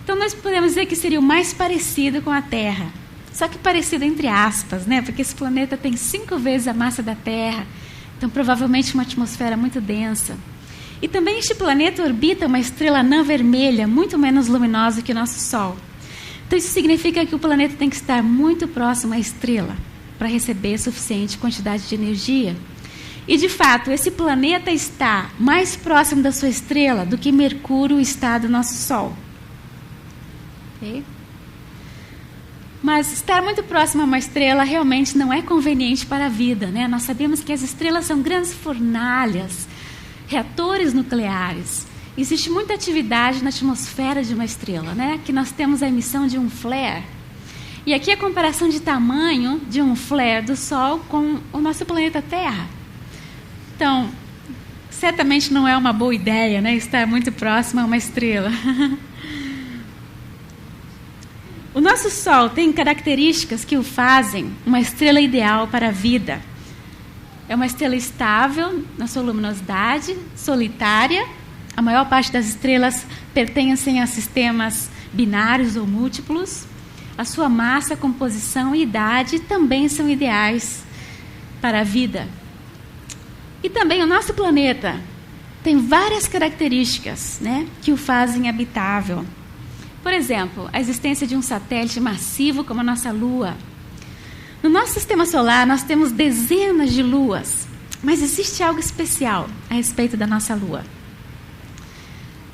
S1: Então nós podemos dizer que seria o mais parecido com a Terra. Só que parecido entre aspas, né? Porque esse planeta tem 5 vezes a massa da Terra. Então provavelmente uma atmosfera muito densa. E também este planeta orbita uma estrela anã vermelha, muito menos luminosa que o nosso Sol. Então isso significa que o planeta tem que estar muito próximo à estrela para receber suficiente quantidade de energia. E, de fato, esse planeta está mais próximo da sua estrela do que Mercúrio está do nosso Sol. Okay? Mas estar muito próximo a uma estrela realmente não é conveniente para a vida, né? Nós sabemos que as estrelas são grandes fornalhas, reatores nucleares. Existe muita atividade na atmosfera de uma estrela, né? Que nós temos a emissão de um flare. E aqui a comparação de tamanho de um flare do Sol com o nosso planeta Terra. Então, certamente não é uma boa ideia, né, estar muito próximo a uma estrela. O nosso Sol tem características que o fazem uma estrela ideal para a vida. É uma estrela estável na sua luminosidade, solitária. A maior parte das estrelas pertencem a sistemas binários ou múltiplos. A sua massa, composição e idade também são ideais para a vida. E também o nosso planeta tem várias características, né, que o fazem habitável. Por exemplo, a existência de um satélite massivo como a nossa Lua. No nosso sistema solar, nós temos dezenas de luas, mas existe algo especial a respeito da nossa Lua.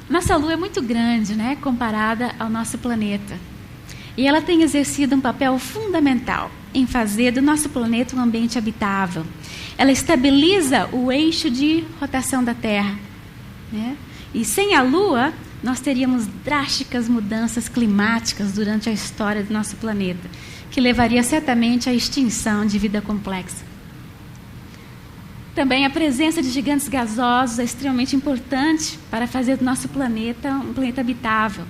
S1: Nossa Lua é muito grande, né, comparada ao nosso planeta. E ela tem exercido um papel fundamental em fazer do nosso planeta um ambiente habitável. Ela estabiliza o eixo de rotação da Terra, né? E sem a Lua, nós teríamos drásticas mudanças climáticas durante a história do nosso planeta, que levaria certamente à extinção de vida complexa. Também a presença de gigantes gasosos é extremamente importante para fazer do nosso planeta um planeta habitável.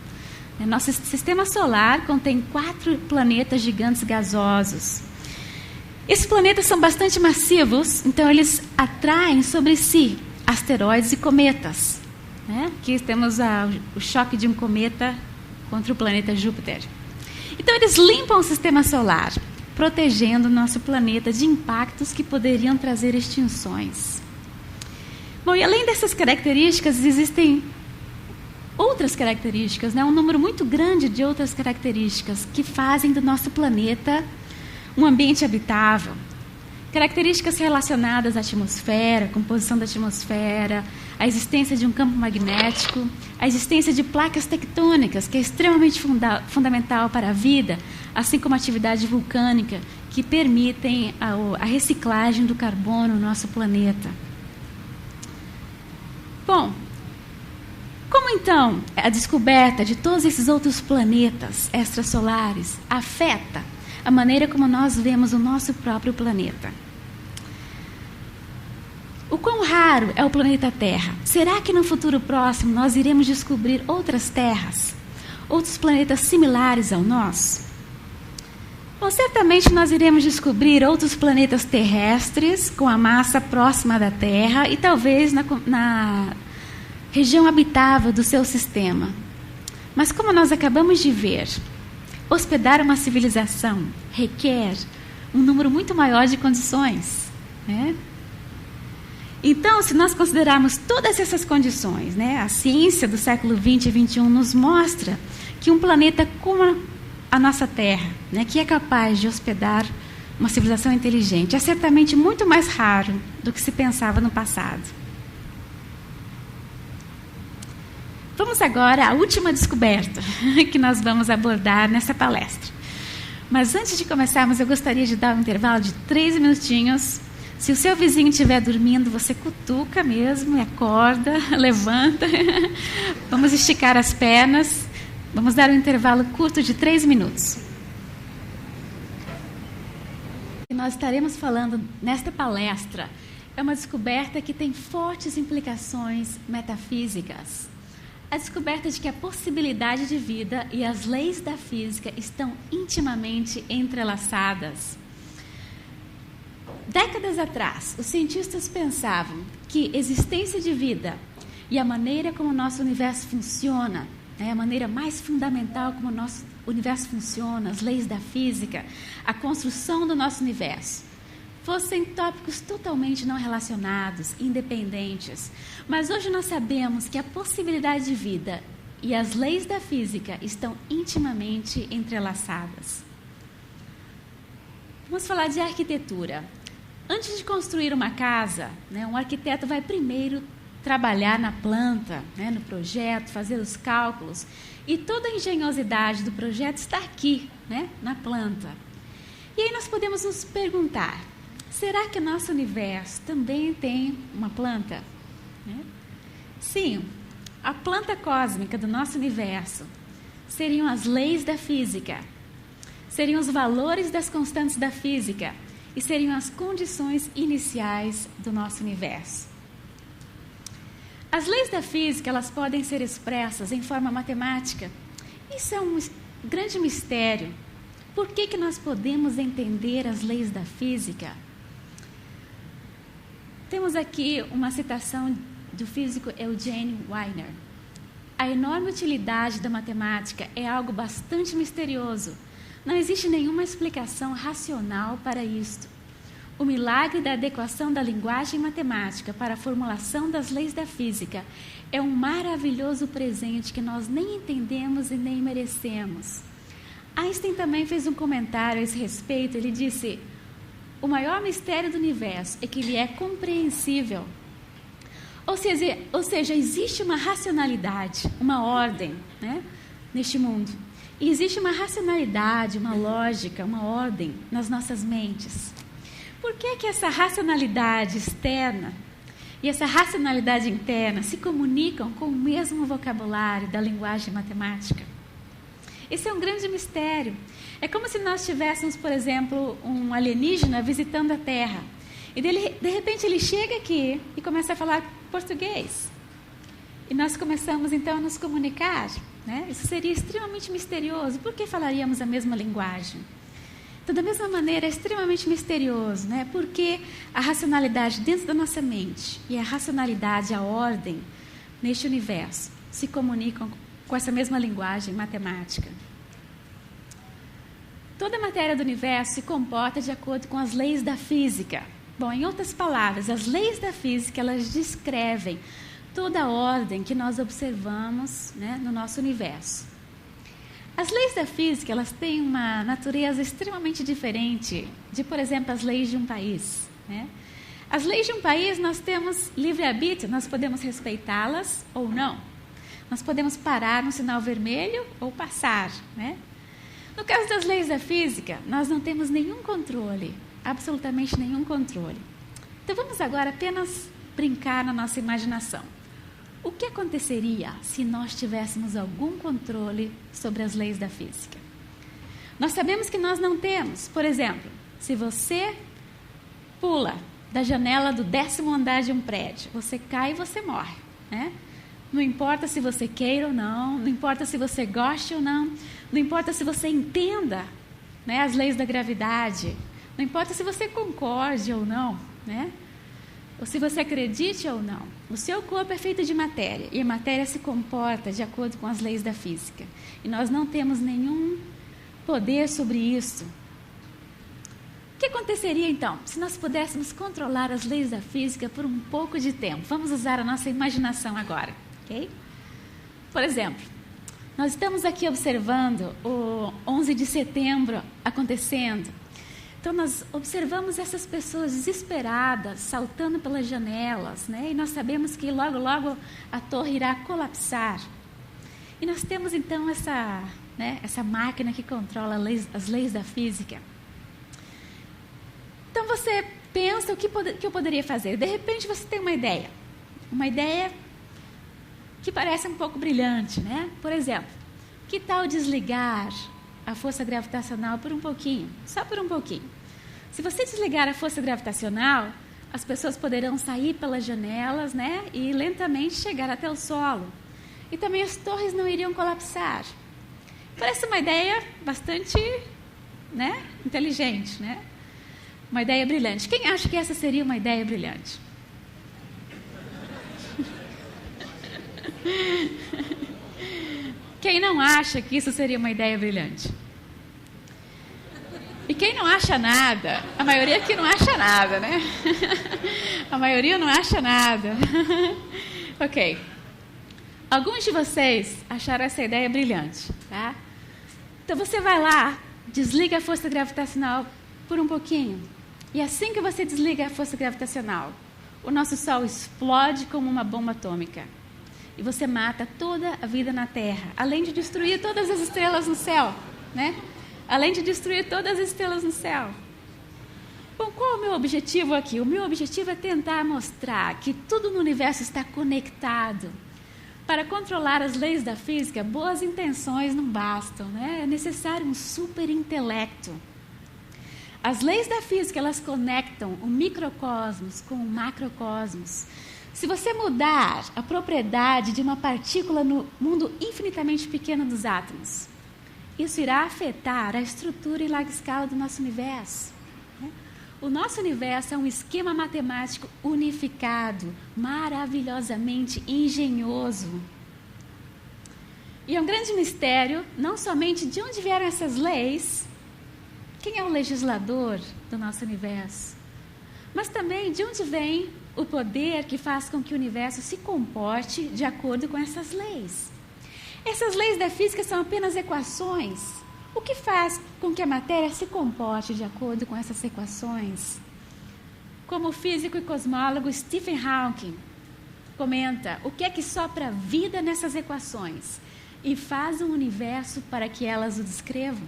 S1: Nosso sistema solar contém 4 planetas gigantes gasosos. Esses planetas são bastante massivos, então eles atraem sobre si asteroides e cometas. Aqui temos o choque de um cometa contra o planeta Júpiter. Então eles limpam o sistema solar, protegendo o nosso planeta de impactos que poderiam trazer extinções. Bom, e além dessas características, existem outras características, um número muito grande de outras características que fazem do nosso planeta um ambiente habitável. Características relacionadas à atmosfera, composição da atmosfera, a existência de um campo magnético, a existência de placas tectônicas, que é extremamente fundamental para a vida, assim como a atividade vulcânica, que permitem a reciclagem do carbono no nosso planeta. Bom, como então a descoberta de todos esses outros planetas extrasolares afeta a maneira como nós vemos o nosso próprio planeta? O quão raro é o planeta Terra? Será que no futuro próximo nós iremos descobrir outras terras? Outros planetas similares ao nosso? Bom, certamente nós iremos descobrir outros planetas terrestres com a massa próxima da Terra e talvez na região habitável do seu sistema. Mas como nós acabamos de ver, hospedar uma civilização requer um número muito maior de condições, Então, se nós considerarmos todas essas condições, a ciência do século 20 e 21 nos mostra que um planeta como a nossa Terra, que é capaz de hospedar uma civilização inteligente, é certamente muito mais raro do que se pensava no passado. Vamos agora à última descoberta que nós vamos abordar nessa palestra. Mas antes de começarmos, eu gostaria de dar um intervalo de 3 minutinhos. Se o seu vizinho estiver dormindo, você cutuca mesmo, acorda, levanta. Vamos esticar as pernas. Vamos dar um intervalo curto de 3 minutos. O que nós estaremos falando nesta palestra é uma descoberta que tem fortes implicações metafísicas. A descoberta de que a possibilidade de vida e as leis da física estão intimamente entrelaçadas. Décadas atrás, os cientistas pensavam que existência de vida e a maneira como o nosso universo funciona, a maneira mais fundamental como o nosso universo funciona, as leis da física, a construção do nosso universo, fossem tópicos totalmente não relacionados, independentes. Mas hoje nós sabemos que a possibilidade de vida e as leis da física estão intimamente entrelaçadas. Vamos falar de arquitetura. Antes de construir uma casa, um arquiteto vai primeiro trabalhar na planta, no projeto, fazer os cálculos. E toda a engenhosidade do projeto está aqui, na planta. E aí nós podemos nos perguntar, será que o nosso universo também tem uma planta? Sim, a planta cósmica do nosso universo seriam as leis da física, seriam os valores das constantes da física, e seriam as condições iniciais do nosso universo. As leis da física, elas podem ser expressas em forma matemática. Isso é um grande mistério. Por que nós podemos entender as leis da física? Temos aqui uma citação do físico Eugene Wigner. A enorme utilidade da matemática é algo bastante misterioso. Não existe nenhuma explicação racional para isto. O milagre da adequação da linguagem matemática para a formulação das leis da física é um maravilhoso presente que nós nem entendemos e nem merecemos. Einstein também fez um comentário a esse respeito. Ele disse: o maior mistério do universo é que ele é compreensível. Ou seja, existe uma racionalidade, uma ordem, neste mundo. E existe uma racionalidade, uma lógica, uma ordem nas nossas mentes. Por que essa racionalidade externa e essa racionalidade interna se comunicam com o mesmo vocabulário da linguagem matemática? Esse é um grande mistério. É como se nós tivéssemos, por exemplo, um alienígena visitando a Terra. E de repente ele chega aqui e começa a falar português. E nós começamos então a nos comunicar, né? Isso seria extremamente misterioso. Por que falaríamos a mesma linguagem? Então, da mesma maneira, é extremamente misterioso, né? Porque a racionalidade dentro da nossa mente e a racionalidade, a ordem neste universo se comunicam com essa mesma linguagem matemática. Toda a matéria do universo se comporta de acordo com as leis da física. Bom, em outras palavras, as leis da física, elas descrevem toda a ordem que nós observamos, né, no nosso universo. As leis da física, elas têm uma natureza extremamente diferente de, por exemplo, as leis de um país, né? As leis de um país, nós temos livre-arbítrio, nós podemos respeitá-las ou não. Nós podemos parar no sinal vermelho ou passar, né? No caso das leis da física, nós não temos nenhum controle, absolutamente nenhum controle. Então vamos agora apenas brincar na nossa imaginação. O que aconteceria se nós tivéssemos algum controle sobre as leis da física? Nós sabemos que nós não temos. Por exemplo, se você pula da janela do 10º andar de um prédio, você cai e você morre, né? Não importa se você queira ou não, não importa se você goste ou não, não importa se você entenda, né, as leis da gravidade, não importa se você concorde ou não, né? Ou se você acredite ou não. O seu corpo é feito de matéria, e a matéria se comporta de acordo com as leis da física. E nós não temos nenhum poder sobre isso. O que aconteceria, então, se nós pudéssemos controlar as leis da física por um pouco de tempo? Vamos usar a nossa imaginação agora, ok? Por exemplo, nós estamos aqui observando o 11 de setembro acontecendo. Então, nós observamos essas pessoas desesperadas, saltando pelas janelas, né? E nós sabemos que logo, logo a torre irá colapsar. E nós temos, então, essa máquina que controla as leis da física. Então, você pensa o que eu poderia fazer. De repente, você tem uma ideia que parece um pouco brilhante, né? Por exemplo, que tal desligar a força gravitacional por um pouquinho, só por um pouquinho? Se você desligar a força gravitacional, as pessoas poderão sair pelas janelas, né, e lentamente chegar até o solo. E também as torres não iriam colapsar. Parece uma ideia bastante, né, inteligente, né? Uma ideia brilhante. Quem acha que essa seria uma ideia brilhante? Quem não acha que isso seria uma ideia brilhante? E quem não acha nada? A maioria aqui não acha nada, né? A maioria não acha nada. Ok. Alguns de vocês acharam essa ideia brilhante, tá? Então você vai lá, desliga a força gravitacional por um pouquinho. E assim que você desliga a força gravitacional, o nosso Sol explode como uma bomba atômica. E você mata toda a vida na Terra, além de destruir todas as estrelas no céu, né? Além de destruir todas as estrelas no céu. Bom, qual é o meu objetivo aqui? O meu objetivo é tentar mostrar que tudo no universo está conectado. Para controlar as leis da física, boas intenções não bastam, né? É necessário um superintelecto. As leis da física, elas conectam o microcosmos com o macrocosmos. Se você mudar a propriedade de uma partícula no mundo infinitamente pequeno dos átomos, isso irá afetar a estrutura em larga escala do nosso universo. O nosso universo é um esquema matemático unificado, maravilhosamente engenhoso. E é um grande mistério, não somente de onde vieram essas leis, quem é o legislador do nosso universo, mas também de onde vem o poder que faz com que o universo se comporte de acordo com essas leis. Essas leis da física são apenas equações. O que faz com que a matéria se comporte de acordo com essas equações? Como o físico e cosmólogo Stephen Hawking comenta, o que é que sopra vida nessas equações e faz um universo para que elas o descrevam?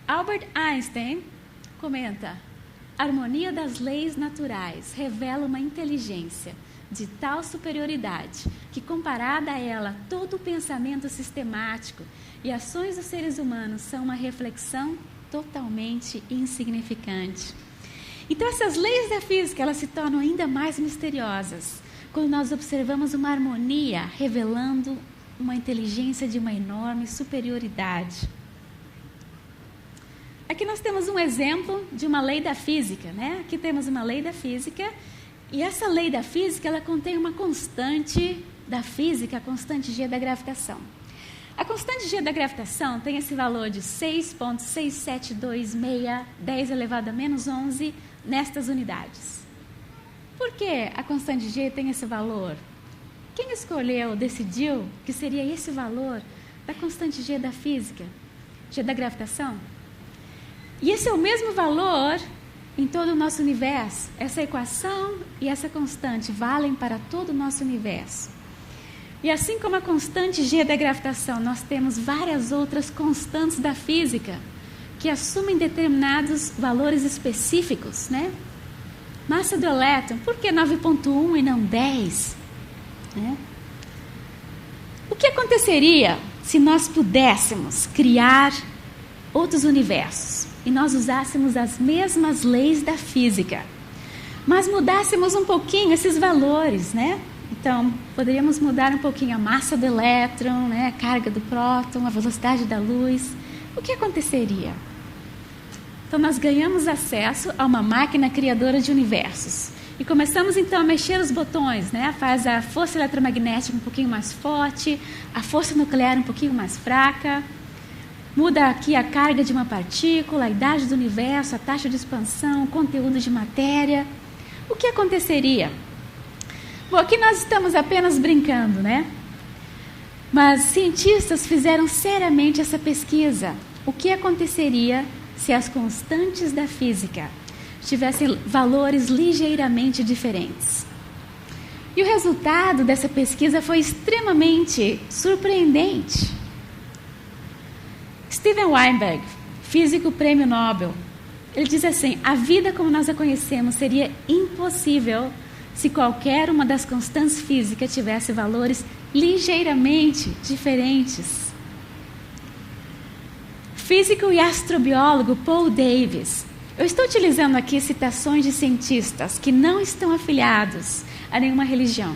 S1: Albert Einstein comenta, a harmonia das leis naturais revela uma inteligência, de tal superioridade que, comparada a ela, todo o pensamento sistemático e ações dos seres humanos são uma reflexão totalmente insignificante. Então, essas leis da física, elas se tornam ainda mais misteriosas quando nós observamos uma harmonia revelando uma inteligência de uma enorme superioridade. Aqui nós temos um exemplo de uma lei da física, né? Aqui temos uma lei da física, e essa lei da física, ela contém uma constante da física, a constante G da gravitação. A constante G da gravitação tem esse valor de 6,6726 10 elevado a menos 11 nestas unidades. Por que a constante G tem esse valor? Quem escolheu, decidiu que seria esse valor da constante G da física, G da gravitação? E esse é o mesmo valor em todo o nosso universo. Essa equação e essa constante valem para todo o nosso universo. E assim como a constante G da gravitação, nós temos várias outras constantes da física que assumem determinados valores específicos, né? Massa do elétron, por que 9,1 e não 10? Né? O que aconteceria se nós pudéssemos criar outros universos e nós usássemos as mesmas leis da física, mas mudássemos um pouquinho esses valores, né? Então, poderíamos mudar um pouquinho a massa do elétron, né? A carga do próton, a velocidade da luz. O que aconteceria? Então, nós ganhamos acesso a uma máquina criadora de universos. E começamos, então, a mexer os botões, né? Faz a força eletromagnética um pouquinho mais forte, a força nuclear um pouquinho mais fraca. Muda aqui a carga de uma partícula, a idade do universo, a taxa de expansão, o conteúdo de matéria. O que aconteceria? Bom, aqui nós estamos apenas brincando, né? Mas cientistas fizeram seriamente essa pesquisa. O que aconteceria se as constantes da física tivessem valores ligeiramente diferentes? E o resultado dessa pesquisa foi extremamente surpreendente. Steven Weinberg, físico prêmio Nobel, ele diz assim: a vida como nós a conhecemos seria impossível se qualquer uma das constantes físicas tivesse valores ligeiramente diferentes. Físico e astrobiólogo Paul Davies. Eu estou utilizando aqui citações de cientistas que não estão afiliados a nenhuma religião,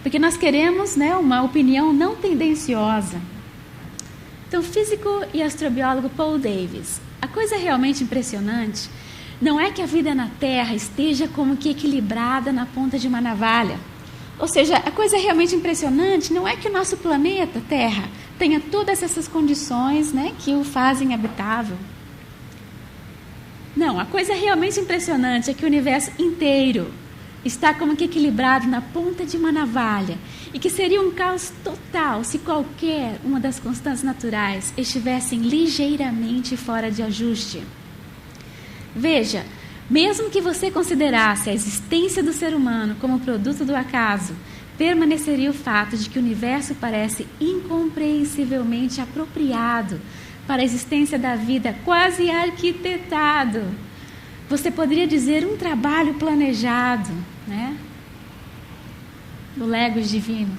S1: porque nós queremos, né, uma opinião não tendenciosa. Então, físico e astrobiólogo Paul Davies. A coisa realmente impressionante não é que a vida na Terra esteja como que equilibrada na ponta de uma navalha. Ou seja, a coisa realmente impressionante não é que o nosso planeta Terra tenha todas essas condições, né, que o fazem habitável. Não, a coisa realmente impressionante é que o universo inteiro está como que equilibrado na ponta de uma navalha e que seria um caos total se qualquer uma das constantes naturais estivessem ligeiramente fora de ajuste. Veja, mesmo que você considerasse a existência do ser humano como produto do acaso, permaneceria o fato de que o universo parece incompreensivelmente apropriado para a existência da vida, quase arquitetado. Você poderia dizer um trabalho planejado, né? Do Legos divino.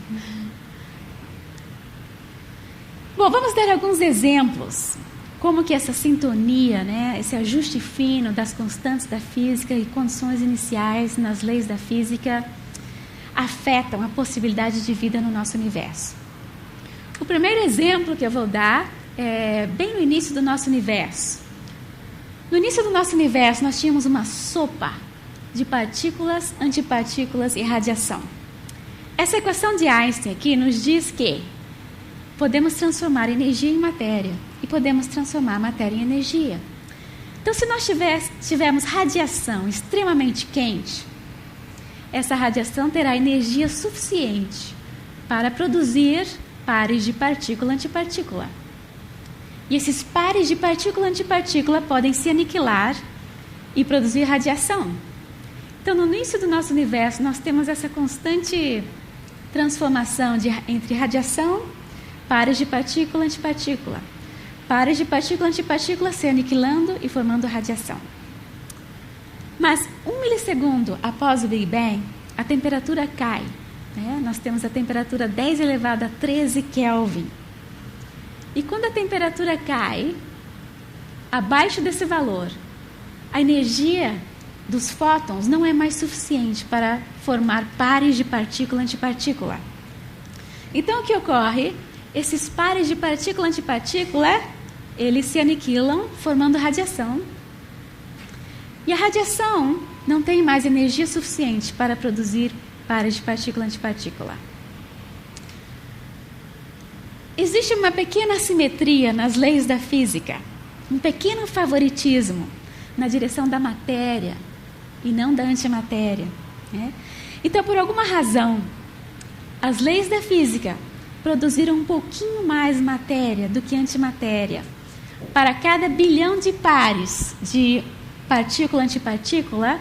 S1: Bom, vamos dar alguns exemplos. Como que essa sintonia, né, esse ajuste fino das constantes da física e condições iniciais nas leis da física afetam a possibilidade de vida no nosso universo. O primeiro exemplo que eu vou dar é bem no início do nosso universo. No início do nosso universo, nós tínhamos uma sopa de partículas, antipartículas e radiação. Essa equação de Einstein aqui nos diz que podemos transformar energia em matéria e podemos transformar matéria em energia. Então, se nós tivermos radiação extremamente quente, essa radiação terá energia suficiente para produzir pares de partícula-antipartícula. E esses pares de partícula-antipartícula podem se aniquilar e produzir radiação. Então, no início do nosso universo, nós temos essa constante transformação entre radiação, pares de partícula-antipartícula. Pares de partícula-antipartícula se aniquilando e formando radiação. Mas, 1 milissegundo após o Big Bang, a temperatura cai. Né? Nós temos a temperatura 10 elevado a 13 Kelvin. E quando a temperatura cai abaixo desse valor, a energia dos fótons não é mais suficiente para formar pares de partícula-antipartícula. Então, o que ocorre? Esses pares de partícula-antipartícula, eles se aniquilam, formando radiação. E a radiação não tem mais energia suficiente para produzir pares de partícula-antipartícula. Existe uma pequena assimetria nas leis da física, um pequeno favoritismo na direção da matéria e não da antimatéria. Né? Então, por alguma razão, as leis da física produziram um pouquinho mais matéria do que antimatéria. Para cada bilhão de pares de partícula-antipartícula,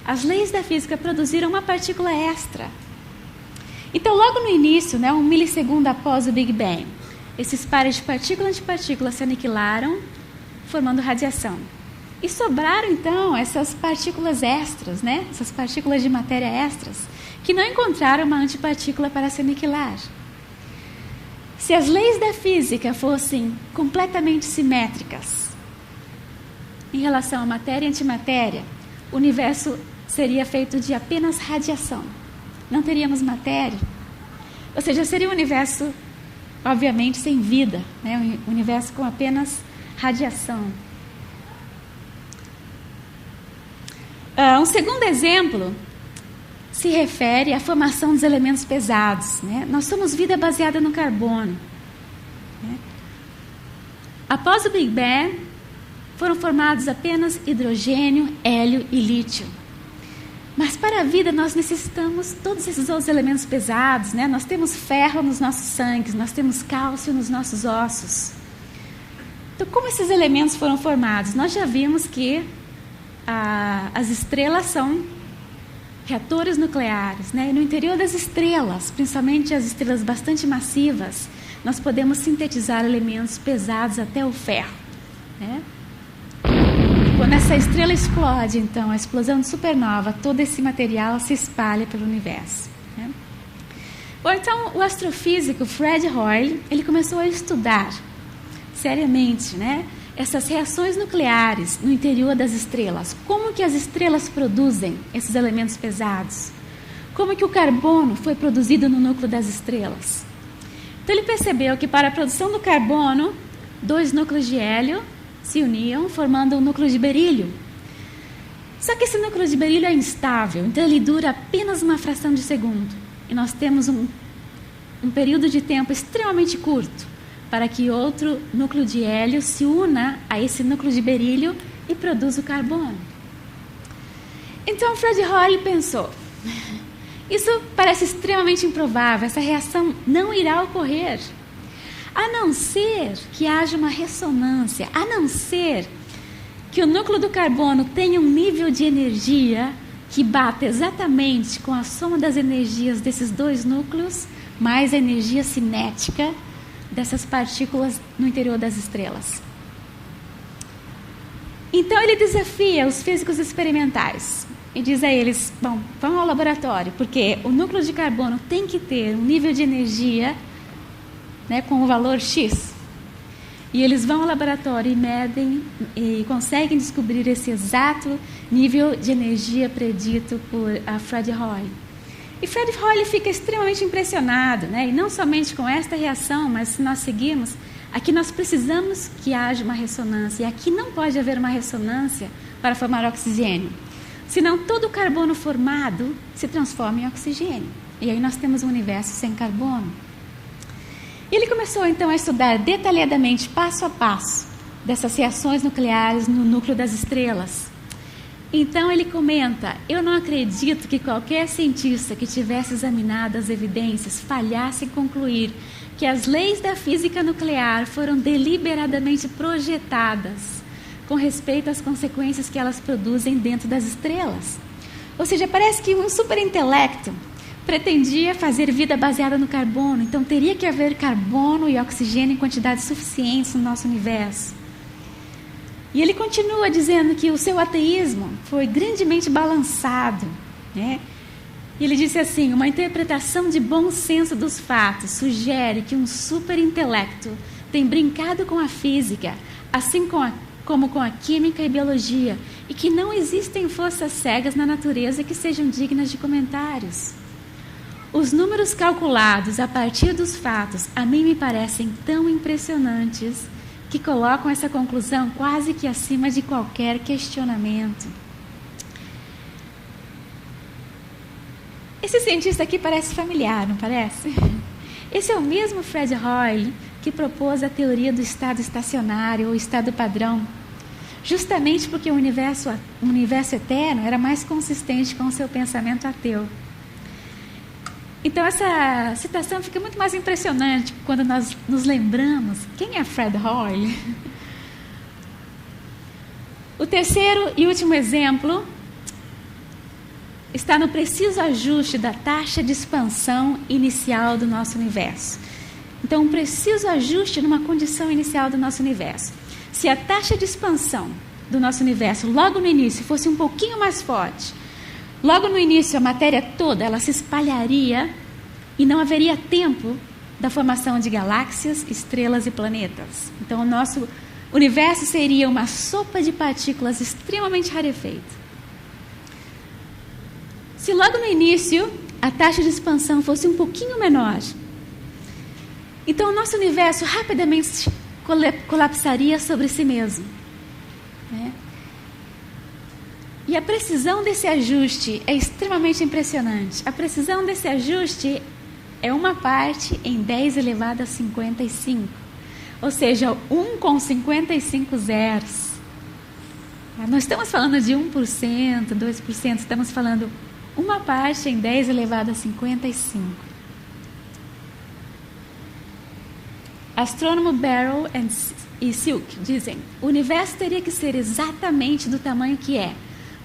S1: as leis da física produziram uma partícula extra. Então, logo no início, né, 1 milissegundo após o Big Bang, esses pares de partícula-antipartícula se aniquilaram, formando radiação. E sobraram, então, essas partículas extras, né, essas partículas de matéria extras, que não encontraram uma antipartícula para se aniquilar. Se as leis da física fossem completamente simétricas em relação à matéria e antimatéria, o universo seria feito de apenas radiação. Não teríamos matéria. Ou seja, seria um universo, obviamente, sem vida, né? Um universo com apenas radiação. Um segundo exemplo se refere à formação dos elementos pesados. Né? Nós somos vida baseada no carbono. Né? Após o Big Bang, foram formados apenas hidrogênio, hélio e lítio. Mas para a vida nós necessitamos todos esses outros elementos pesados. Né? Nós temos ferro nos nossos sangues, nós temos cálcio nos nossos ossos. Então, como esses elementos foram formados? Nós já vimos que as estrelas são reatores nucleares. Né? E no interior das estrelas, principalmente as estrelas bastante massivas, nós podemos sintetizar elementos pesados até o ferro. Né? Quando essa estrela explode, então, a explosão de supernova, todo esse material se espalha pelo universo. Né? Bom, então, o astrofísico Fred Hoyle, ele começou a estudar seriamente, né, essas reações nucleares no interior das estrelas. Como que as estrelas produzem esses elementos pesados? Como que o carbono foi produzido no núcleo das estrelas? Então, ele percebeu que para a produção do carbono, 2 núcleos de hélio se uniam, formando um núcleo de berílio. Só que esse núcleo de berílio é instável, então ele dura apenas uma fração de segundo. E nós temos um período de tempo extremamente curto para que outro núcleo de hélio se una a esse núcleo de berílio e produza o carbono. Então Fred Hoyle pensou, isso parece extremamente improvável, essa reação não irá ocorrer. A não ser que haja uma ressonância, a não ser que o núcleo do carbono tenha um nível de energia que bata exatamente com a soma das energias desses 2 núcleos, mais a energia cinética dessas partículas no interior das estrelas. Então ele desafia os físicos experimentais e diz a eles, bom, vão ao laboratório, porque o núcleo de carbono tem que ter um nível de energia, né, com o valor X. E eles vão ao laboratório e medem e conseguem descobrir esse exato nível de energia predito por Fred Hoyle. E Fred Hoyle fica extremamente impressionado, né? E não somente com esta reação, mas se nós seguirmos, aqui nós precisamos que haja uma ressonância, e aqui não pode haver uma ressonância para formar oxigênio. Senão todo o carbono formado se transforma em oxigênio. E aí nós temos um universo sem carbono. E ele começou então a estudar detalhadamente, passo a passo, dessas reações nucleares no núcleo das estrelas. Então ele comenta, eu não acredito que qualquer cientista que tivesse examinado as evidências falhasse em concluir que as leis da física nuclear foram deliberadamente projetadas com respeito às consequências que elas produzem dentro das estrelas. Ou seja, parece que um superintelecto pretendia fazer vida baseada no carbono, então teria que haver carbono e oxigênio em quantidades suficientes no nosso universo. E ele continua dizendo que o seu ateísmo foi grandemente balançado, né, E ele disse assim: uma interpretação de bom senso dos fatos sugere que um superintelecto tem brincado com a física, assim como com a química e biologia, e que não existem forças cegas na natureza que sejam dignas de comentários. Os números calculados a partir dos fatos a mim me parecem tão impressionantes que colocam essa conclusão quase que acima de qualquer questionamento. Esse cientista aqui parece familiar, não parece? Esse é o mesmo Fred Hoyle que propôs a teoria do estado estacionário ou estado padrão, justamente porque o universo eterno era mais consistente com o seu pensamento ateu. Então essa citação fica muito mais impressionante quando nós nos lembramos quem é Fred Hoyle. O terceiro e último exemplo está no preciso ajuste da taxa de expansão inicial do nosso universo. Então, um preciso ajuste numa condição inicial do nosso universo. Se a taxa de expansão do nosso universo logo no início fosse um pouquinho mais forte, logo no início a matéria toda ela se espalharia e não haveria tempo da formação de galáxias, estrelas e planetas. Então, o nosso universo seria uma sopa de partículas extremamente rarefeita. Se logo no início a taxa de expansão fosse um pouquinho menor, então o nosso universo rapidamente colapsaria sobre si mesmo, né? E a precisão desse ajuste é extremamente impressionante. A precisão desse ajuste é 1 parte em 10 elevado a 55. Ou seja, 1 com 55 zeros. Não estamos falando de 1%, 2%, estamos falando 1 parte em 10 elevado a 55. Astrônomo Barrow e Silk dizem: o universo teria que ser exatamente do tamanho que é,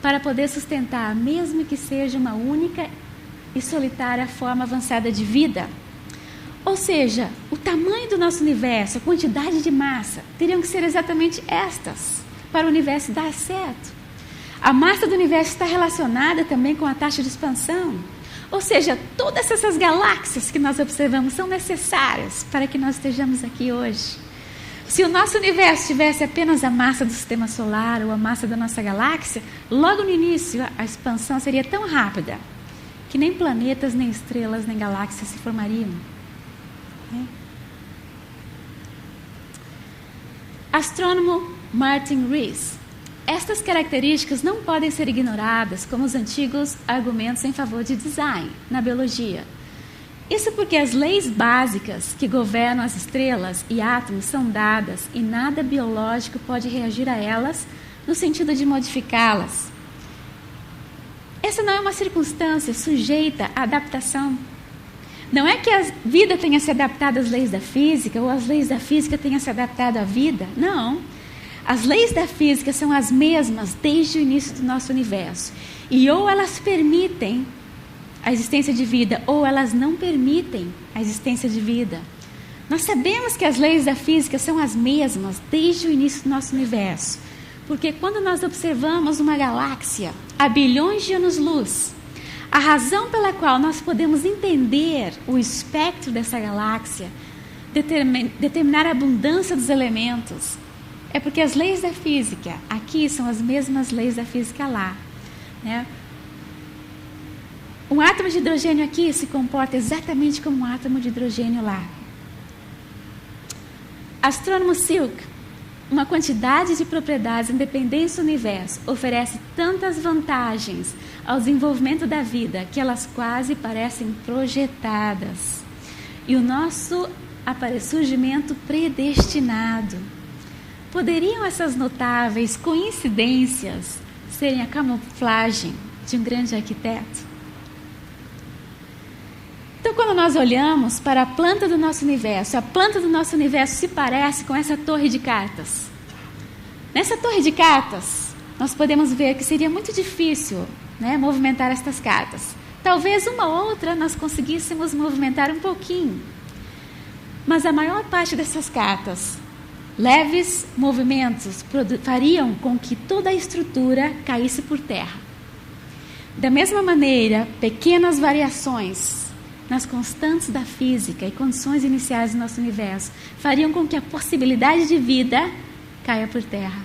S1: para poder sustentar, mesmo que seja uma única e solitária forma avançada de vida. Ou seja, o tamanho do nosso universo, a quantidade de massa, teriam que ser exatamente estas, para o universo dar certo. A massa do universo está relacionada também com a taxa de expansão. Ou seja, todas essas galáxias que nós observamos são necessárias para que nós estejamos aqui hoje. Se o nosso universo tivesse apenas a massa do sistema solar ou a massa da nossa galáxia, logo no início a expansão seria tão rápida que nem planetas, nem estrelas, nem galáxias se formariam. Astrônomo Martin Rees: estas características não podem ser ignoradas como os antigos argumentos em favor de design na biologia. Isso porque as leis básicas que governam as estrelas e átomos são dadas e nada biológico pode reagir a elas no sentido de modificá-las. Essa não é uma circunstância sujeita à adaptação. Não é que a vida tenha se adaptado às leis da física ou as leis da física tenham se adaptado à vida. Não. As leis da física são as mesmas desde o início do nosso universo. E ou elas permitem a existência de vida, ou elas não permitem a existência de vida. Nós sabemos que as leis da física são as mesmas desde o início do nosso universo. Porque quando nós observamos uma galáxia a bilhões de anos-luz, a razão pela qual nós podemos entender o espectro dessa galáxia, determinar a abundância dos elementos, é porque as leis da física aqui são as mesmas leis da física lá, né? Um átomo de hidrogênio aqui se comporta exatamente como um átomo de hidrogênio lá. Astrônomo Silk: uma quantidade de propriedades independentes do universo oferece tantas vantagens ao desenvolvimento da vida que elas quase parecem projetadas. E o nosso surgimento predestinado. Poderiam essas notáveis coincidências serem a camuflagem de um grande arquiteto? Então, quando nós olhamos para a planta do nosso universo, a planta do nosso universo se parece com essa torre de cartas. Nessa torre de cartas, nós podemos ver que seria muito difícil, né, movimentar estas cartas. Talvez uma ou outra nós conseguíssemos movimentar um pouquinho. Mas a maior parte dessas cartas, leves movimentos, fariam com que toda a estrutura caísse por terra. Da mesma maneira, pequenas variações nas constantes da física e condições iniciais do nosso universo fariam com que a possibilidade de vida caia por terra.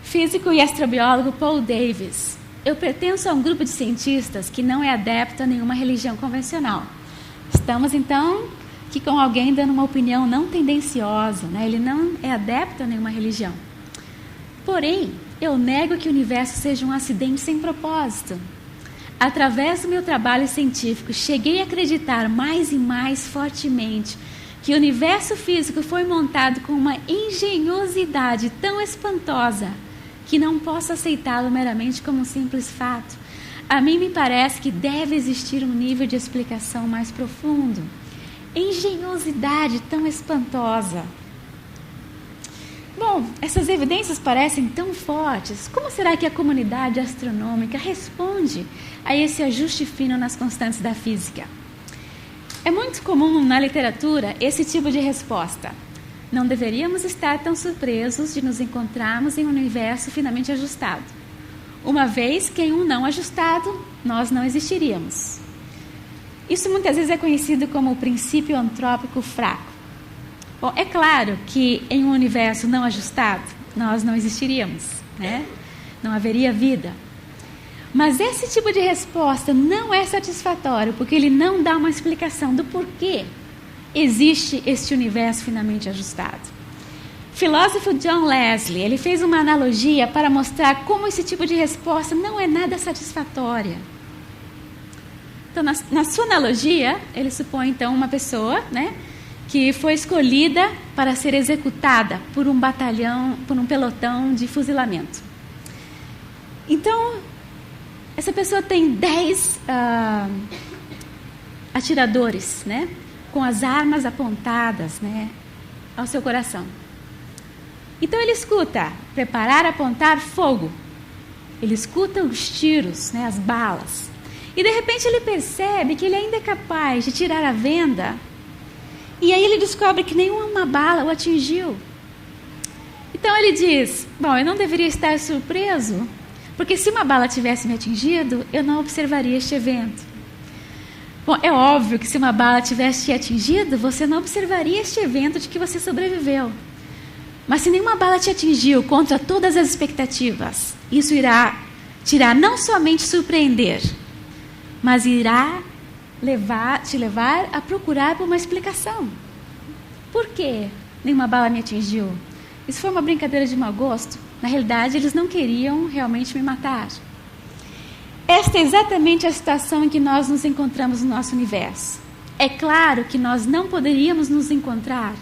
S1: Físico e astrobiólogo Paul Davies. Eu pertenço a um grupo de cientistas que não é adepto a nenhuma religião convencional. Estamos, então, aqui com alguém dando uma opinião não tendenciosa, né? Ele não é adepto a nenhuma religião. Porém, eu nego que o universo seja um acidente sem propósito. Através do meu trabalho científico, cheguei a acreditar mais e mais fortemente que o universo físico foi montado com uma engenhosidade tão espantosa que não posso aceitá-lo meramente como um simples fato. A mim me parece que deve existir um nível de explicação mais profundo. Engenhosidade tão espantosa. Bom, essas evidências parecem tão fortes. Como será que a comunidade astronômica responde a esse ajuste fino nas constantes da física? É muito comum na literatura esse tipo de resposta. Não deveríamos estar tão surpresos de nos encontrarmos em um universo finamente ajustado. Uma vez que em um não ajustado, nós não existiríamos. Isso muitas vezes é conhecido como o princípio antrópico fraco. Bom, é claro que em um universo não ajustado, nós não existiríamos, né? Não haveria vida. Mas esse tipo de resposta não é satisfatório, porque ele não dá uma explicação do porquê existe este universo finamente ajustado. O filósofo John Leslie, ele fez uma analogia para mostrar como esse tipo de resposta não é nada satisfatória. Então, na sua analogia, ele supõe então uma pessoa, né, que foi escolhida para ser executada por um batalhão, por um pelotão de fuzilamento. Então, essa pessoa tem 10 atiradores, né, com as armas apontadas, né, ao seu coração. Então ele escuta, preparar, apontar, fogo. Ele escuta os tiros, né, as balas. E de repente ele percebe que ele ainda é capaz de tirar a venda. E aí ele descobre que nenhuma bala o atingiu. Então ele diz, bom, eu não deveria estar surpreso, porque se uma bala tivesse me atingido, eu não observaria este evento. Bom, é óbvio que se uma bala tivesse te atingido, você não observaria este evento de que você sobreviveu. Mas se nenhuma bala te atingiu contra todas as expectativas, isso irá te não somente surpreender, mas irá te levar a procurar por uma explicação. Por que nenhuma bala me atingiu? Isso foi uma brincadeira de mau gosto? Na realidade, eles não queriam realmente me matar. Esta é exatamente a situação em que nós nos encontramos no nosso universo. É claro que nós não poderíamos nos encontrar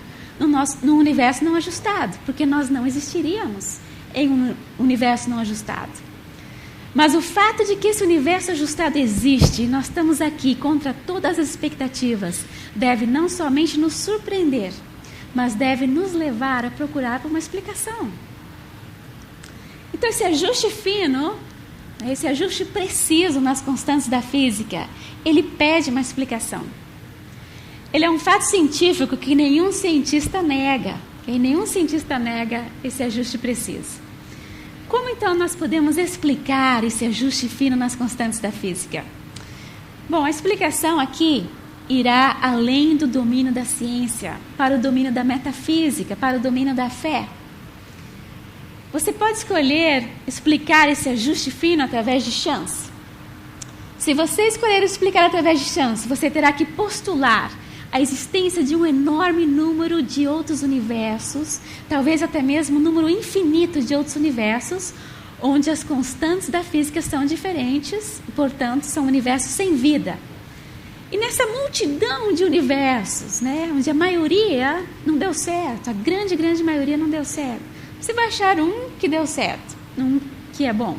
S1: num universo não ajustado, porque nós não existiríamos em um universo não ajustado. Mas o fato de que esse universo ajustado existe e nós estamos aqui contra todas as expectativas deve não somente nos surpreender, mas deve nos levar a procurar por uma explicação. Então esse ajuste fino, esse ajuste preciso nas constantes da física, ele pede uma explicação. Ele é um fato científico que nenhum cientista nega. E nenhum cientista nega esse ajuste preciso. Como então nós podemos explicar esse ajuste fino nas constantes da física? Bom, a explicação aqui irá além do domínio da ciência, para o domínio da metafísica, para o domínio da fé. Você pode escolher explicar esse ajuste fino através de chance. Se você escolher explicar através de chance, você terá que postular a existência de um enorme número de outros universos, talvez até mesmo um número infinito de outros universos, onde as constantes da física são diferentes, e, portanto, são universos sem vida. E nessa multidão de universos, né, onde a maioria não deu certo, a grande maioria não deu certo, você vai achar um que deu certo, um que é bom.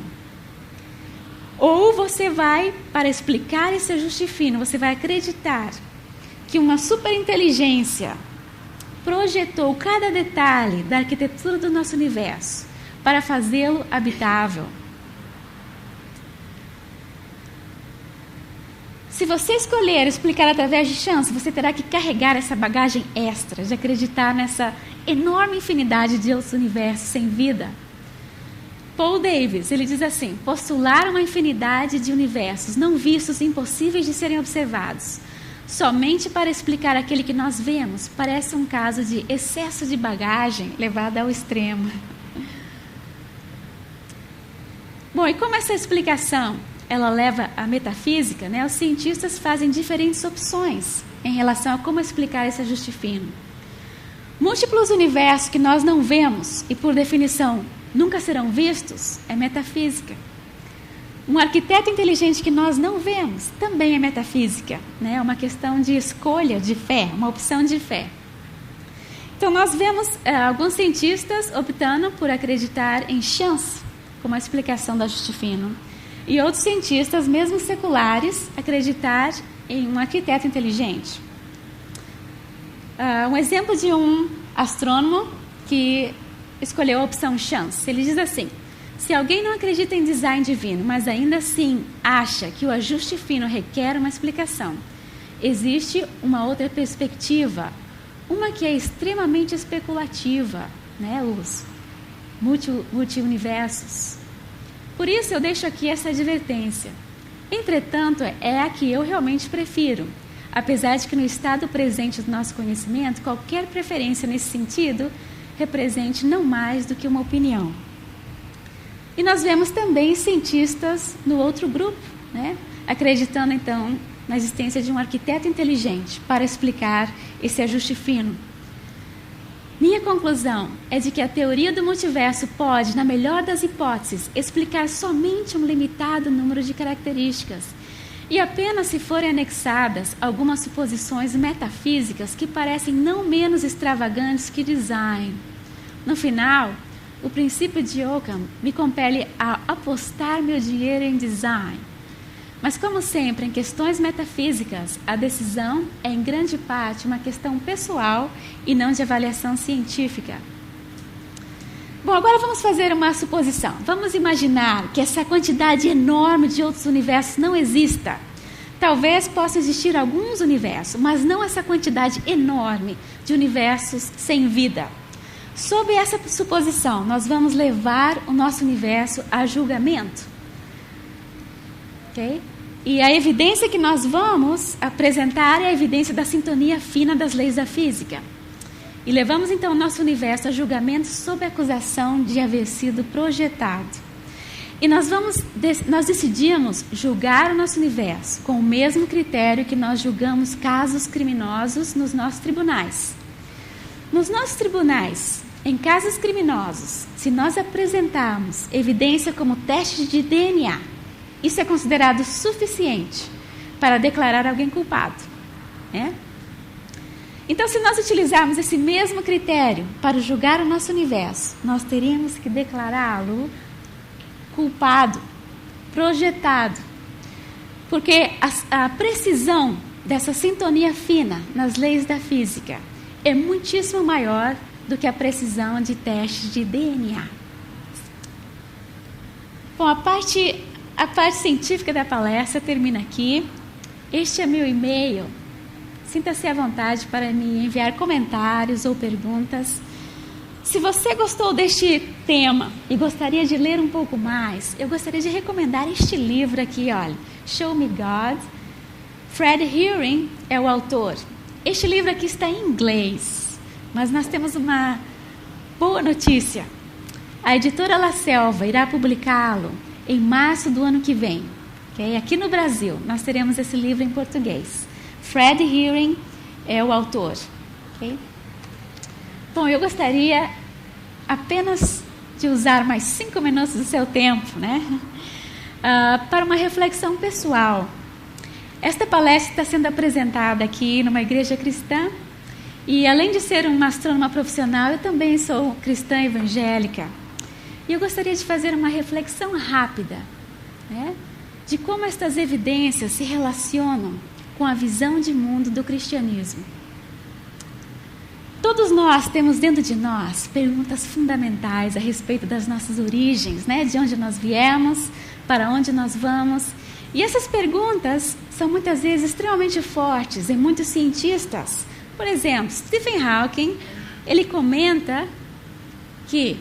S1: Ou você vai, para explicar esse ajuste fino, você vai acreditar que uma superinteligência projetou cada detalhe da arquitetura do nosso universo para fazê-lo habitável. Se você escolher explicar através de chance, você terá que carregar essa bagagem extra de acreditar nessa enorme infinidade de outros universos sem vida. Paul Davies, ele diz assim: postular uma infinidade de universos não vistos impossíveis de serem observados, somente para explicar aquele que nós vemos, parece um caso de excesso de bagagem levado ao extremo. Bom, e como essa explicação ela leva à metafísica, né, os cientistas fazem diferentes opções em relação a como explicar esse ajuste fino. Múltiplos universos que nós não vemos e, por definição, nunca serão vistos, é metafísica. Um arquiteto inteligente que nós não vemos também é metafísica, né? É uma questão de escolha de fé, uma opção de fé. Então, nós vemos alguns cientistas optando por acreditar em chance como a explicação do ajuste fino, e outros cientistas, mesmo seculares, acreditar em um arquiteto inteligente. Um exemplo de um astrônomo que escolheu a opção chance. Ele diz assim: se alguém não acredita em design divino, mas ainda assim acha que o ajuste fino requer uma explicação, existe uma outra perspectiva, uma que é extremamente especulativa, né? Os multi-universos. Por isso eu deixo aqui essa advertência. Entretanto, é a que eu realmente prefiro, apesar de que no estado presente do nosso conhecimento, qualquer preferência nesse sentido represente não mais do que uma opinião. E nós vemos também cientistas no outro grupo, né, acreditando então na existência de um arquiteto inteligente para explicar esse ajuste fino. Minha conclusão é de que a teoria do multiverso pode, na melhor das hipóteses, explicar somente um limitado número de características, e apenas se forem anexadas algumas suposições metafísicas que parecem não menos extravagantes que design. No final, o princípio de Occam me compele a apostar meu dinheiro em design. Mas, como sempre, em questões metafísicas, a decisão é, em grande parte, uma questão pessoal e não de avaliação científica. Bom, agora vamos fazer uma suposição. Vamos imaginar que essa quantidade enorme de outros universos não exista. Talvez possa existir alguns universos, mas não essa quantidade enorme de universos sem vida. Sob essa suposição, nós vamos levar o nosso universo a julgamento. Ok? E a evidência que nós vamos apresentar é a evidência da sintonia fina das leis da física. E levamos então o nosso universo a julgamento sob a acusação de haver sido projetado. E nós decidimos julgar o nosso universo com o mesmo critério que nós julgamos casos criminosos nos nossos tribunais. Nos nossos tribunais, em casos criminosos, se nós apresentarmos evidência como teste de DNA, isso é considerado suficiente para declarar alguém culpado, né? Então, se nós utilizarmos esse mesmo critério para julgar o nosso universo, nós teríamos que declará-lo culpado, projetado, porque a precisão dessa sintonia fina nas leis da física é muitíssimo maior do que a precisão de testes de DNA. Bom, a parte científica da palestra termina aqui. Este é meu e-mail. Sinta-se à vontade para me enviar comentários ou perguntas. Se você gostou deste tema e gostaria de ler um pouco mais, eu gostaria de recomendar este livro aqui, olha, Show Me God. Fred Hearing é o autor. Este livro aqui está em inglês, mas nós temos uma boa notícia. A editora La Selva irá publicá-lo em março do ano que vem. Okay? Aqui no Brasil, nós teremos esse livro em português. Fred Hearing é o autor. Okay? Bom, eu gostaria apenas de usar mais 5 minutos do seu tempo, né? Para uma reflexão pessoal. Esta palestra está sendo apresentada aqui numa igreja cristã, e além de ser uma astrônoma profissional, eu também sou cristã evangélica. E eu gostaria de fazer uma reflexão rápida, né, de como estas evidências se relacionam com a visão de mundo do cristianismo. Todos nós temos dentro de nós perguntas fundamentais a respeito das nossas origens, né, de onde nós viemos, para onde nós vamos. E essas perguntas são muitas vezes extremamente fortes em muitos cientistas. Por exemplo, Stephen Hawking, ele comenta que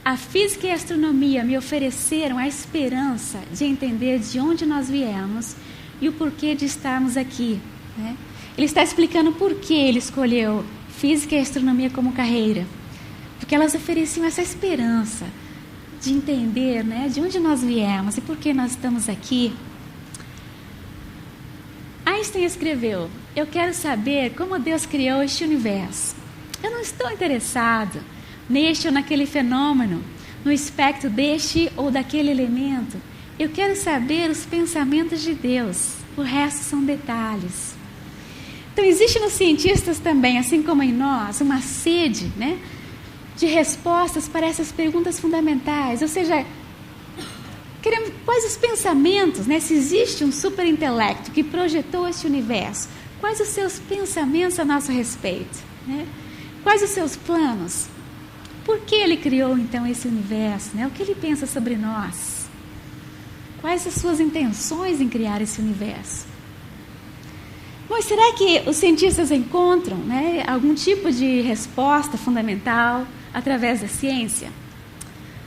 S1: A física e a astronomia me ofereceram a esperança de entender de onde nós viemos e o porquê de estarmos aqui, né? Ele está explicando por que ele escolheu física e astronomia como carreira. Porque elas ofereciam essa esperança de entender, né, de onde nós viemos e por que nós estamos aqui. Einstein escreveu: eu quero saber como Deus criou este universo. Eu não estou interessado neste ou naquele fenômeno, no espectro deste ou daquele elemento. Eu quero saber os pensamentos de Deus. O resto são detalhes. Então existe nos cientistas também, assim como em nós, uma sede, né, de respostas para essas perguntas fundamentais. Ou seja, queremos, quais os pensamentos, né? Se existe um superintelecto que projetou este universo, quais os seus pensamentos a nosso respeito, né? Quais os seus planos? Por que ele criou então esse universo, né? O que ele pensa sobre nós? Quais as suas intenções em criar esse universo? Mas será que os cientistas encontram, né, algum tipo de resposta fundamental através da ciência?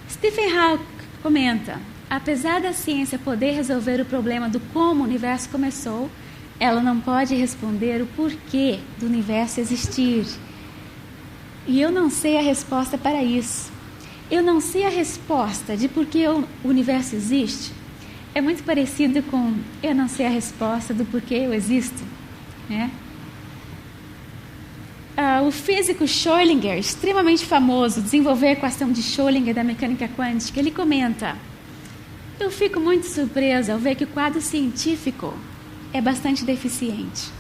S1: Stephen Hawking comenta: apesar da ciência poder resolver o problema do como o universo começou, ela não pode responder o porquê do universo existir. E eu não sei a resposta para isso. Eu não sei a resposta de por que o universo existe. É muito parecido com eu não sei a resposta do porquê eu existo, né? O físico Schrödinger, extremamente famoso, desenvolveu a equação de Schrödinger da mecânica quântica. Ele comenta: eu fico muito surpresa ao ver que o quadro científico é bastante deficiente.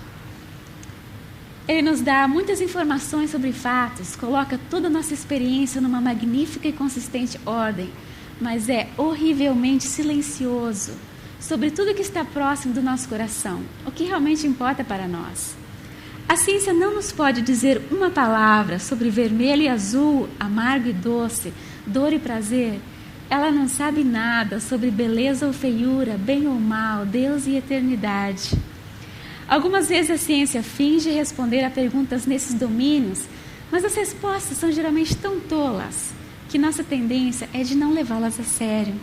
S1: Ele nos dá muitas informações sobre fatos, coloca toda a nossa experiência numa magnífica e consistente ordem, mas é horrivelmente silencioso sobre tudo que está próximo do nosso coração, o que realmente importa para nós. A ciência não nos pode dizer uma palavra sobre vermelho e azul, amargo e doce, dor e prazer. Ela não sabe nada sobre beleza ou feiura, bem ou mal, Deus e eternidade. Algumas vezes a ciência finge responder a perguntas nesses domínios, mas as respostas são geralmente tão tolas que nossa tendência é de não levá-las a sério.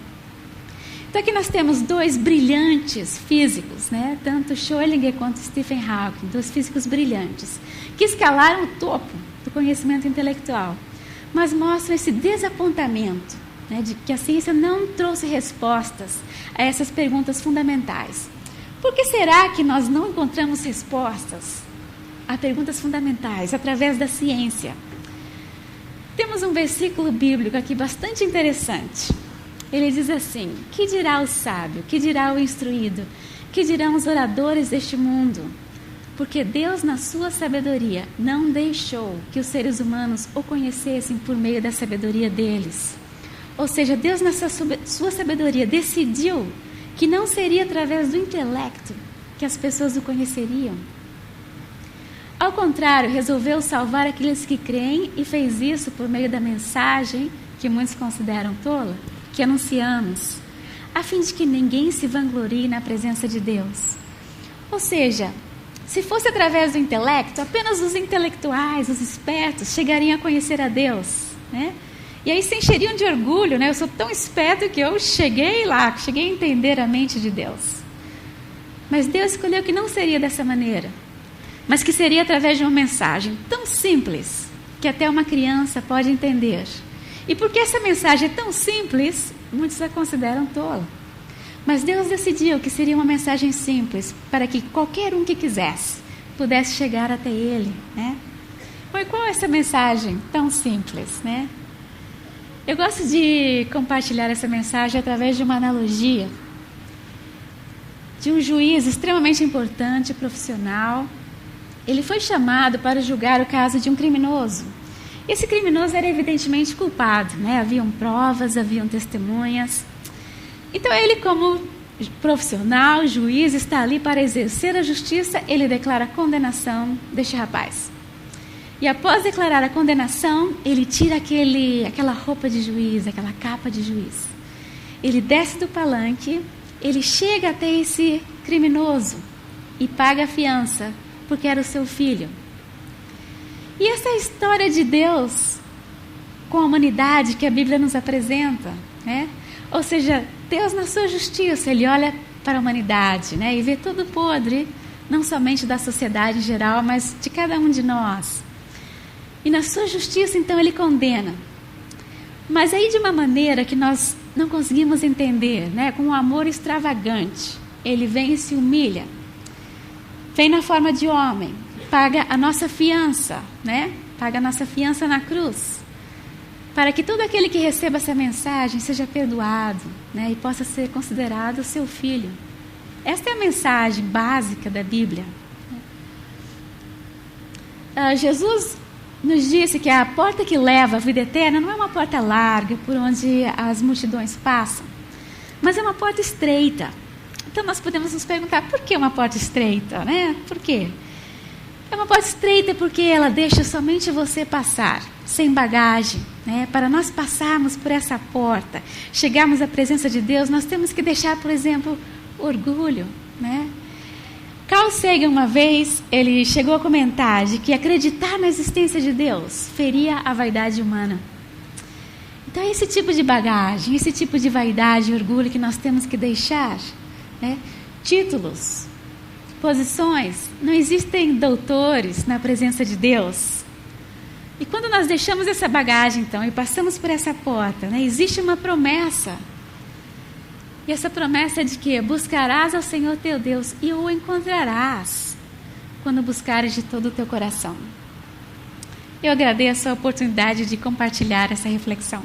S1: Então aqui nós temos dois brilhantes físicos, né? Tanto Schrödinger quanto Stephen Hawking, dois físicos brilhantes, que escalaram o topo do conhecimento intelectual, mas mostram esse desapontamento, né, de que a ciência não trouxe respostas a essas perguntas fundamentais. Por que será que nós não encontramos respostas a perguntas fundamentais através da ciência? Temos um versículo bíblico aqui bastante interessante. Ele diz assim: que dirá o sábio, que dirá o instruído, que dirão os oradores deste mundo? Porque Deus, na sua sabedoria, não deixou que os seres humanos o conhecessem por meio da sabedoria deles. Ou seja, Deus, na sua sabedoria, decidiu que não seria através do intelecto que as pessoas o conheceriam. Ao contrário, resolveu salvar aqueles que creem e fez isso por meio da mensagem, que muitos consideram tola, que anunciamos, a fim de que ninguém se vanglorie na presença de Deus. Ou seja, se fosse através do intelecto, apenas os intelectuais, os espertos, chegariam a conhecer a Deus, né? E aí se encheriam de orgulho, né? Eu sou tão esperto que eu cheguei lá, cheguei a entender a mente de Deus. Mas Deus escolheu que não seria dessa maneira, mas que seria através de uma mensagem tão simples que até uma criança pode entender. E porque essa mensagem é tão simples, muitos a consideram tola. Mas Deus decidiu que seria uma mensagem simples para que qualquer um que quisesse pudesse chegar até Ele, né? Foi qual é essa mensagem tão simples, né? Eu gosto de compartilhar essa mensagem através de uma analogia de um juiz extremamente importante, profissional. Ele foi chamado para julgar o caso de um criminoso. Esse criminoso era evidentemente culpado, né? Haviam provas, haviam testemunhas. Então ele, como profissional, juiz, está ali para exercer a justiça. Ele declara a condenação deste rapaz. E após declarar a condenação, ele tira aquela roupa de juiz, aquela capa de juiz. Ele desce do palanque, ele chega até esse criminoso e paga a fiança, porque era o seu filho. E essa é a história de Deus com a humanidade que a Bíblia nos apresenta, né? Ou seja, Deus na sua justiça, Ele olha para a humanidade, né? E vê todo podre, não somente da sociedade em geral, mas de cada um de nós. E na sua justiça, então, Ele condena. Mas aí de uma maneira que nós não conseguimos entender, né? Com um amor extravagante. Ele vem e se humilha. Vem na forma de homem. Paga a nossa fiança, né? Paga a nossa fiança na cruz. Para que todo aquele que receba essa mensagem seja perdoado, né? E possa ser considerado seu filho. Esta é a mensagem básica da Bíblia. Jesus nos disse que a porta que leva à vida eterna não é uma porta larga por onde as multidões passam, mas é uma porta estreita. Então nós podemos nos perguntar, por que uma porta estreita, né? Por quê? É uma porta estreita porque ela deixa somente você passar, sem bagagem, né? Para nós passarmos por essa porta, chegarmos à presença de Deus, nós temos que deixar, por exemplo, orgulho, né? Carl Sagan, uma vez, ele chegou a comentar de que acreditar na existência de Deus feria a vaidade humana. Então é esse tipo de bagagem, esse tipo de vaidade e orgulho que nós temos que deixar, né? Títulos, posições, não existem doutores na presença de Deus. E quando nós deixamos essa bagagem, então, e passamos por essa porta, né, existe uma promessa. E essa promessa é de que buscarás ao Senhor teu Deus e o encontrarás quando buscares de todo o teu coração. Eu agradeço a oportunidade de compartilhar essa reflexão.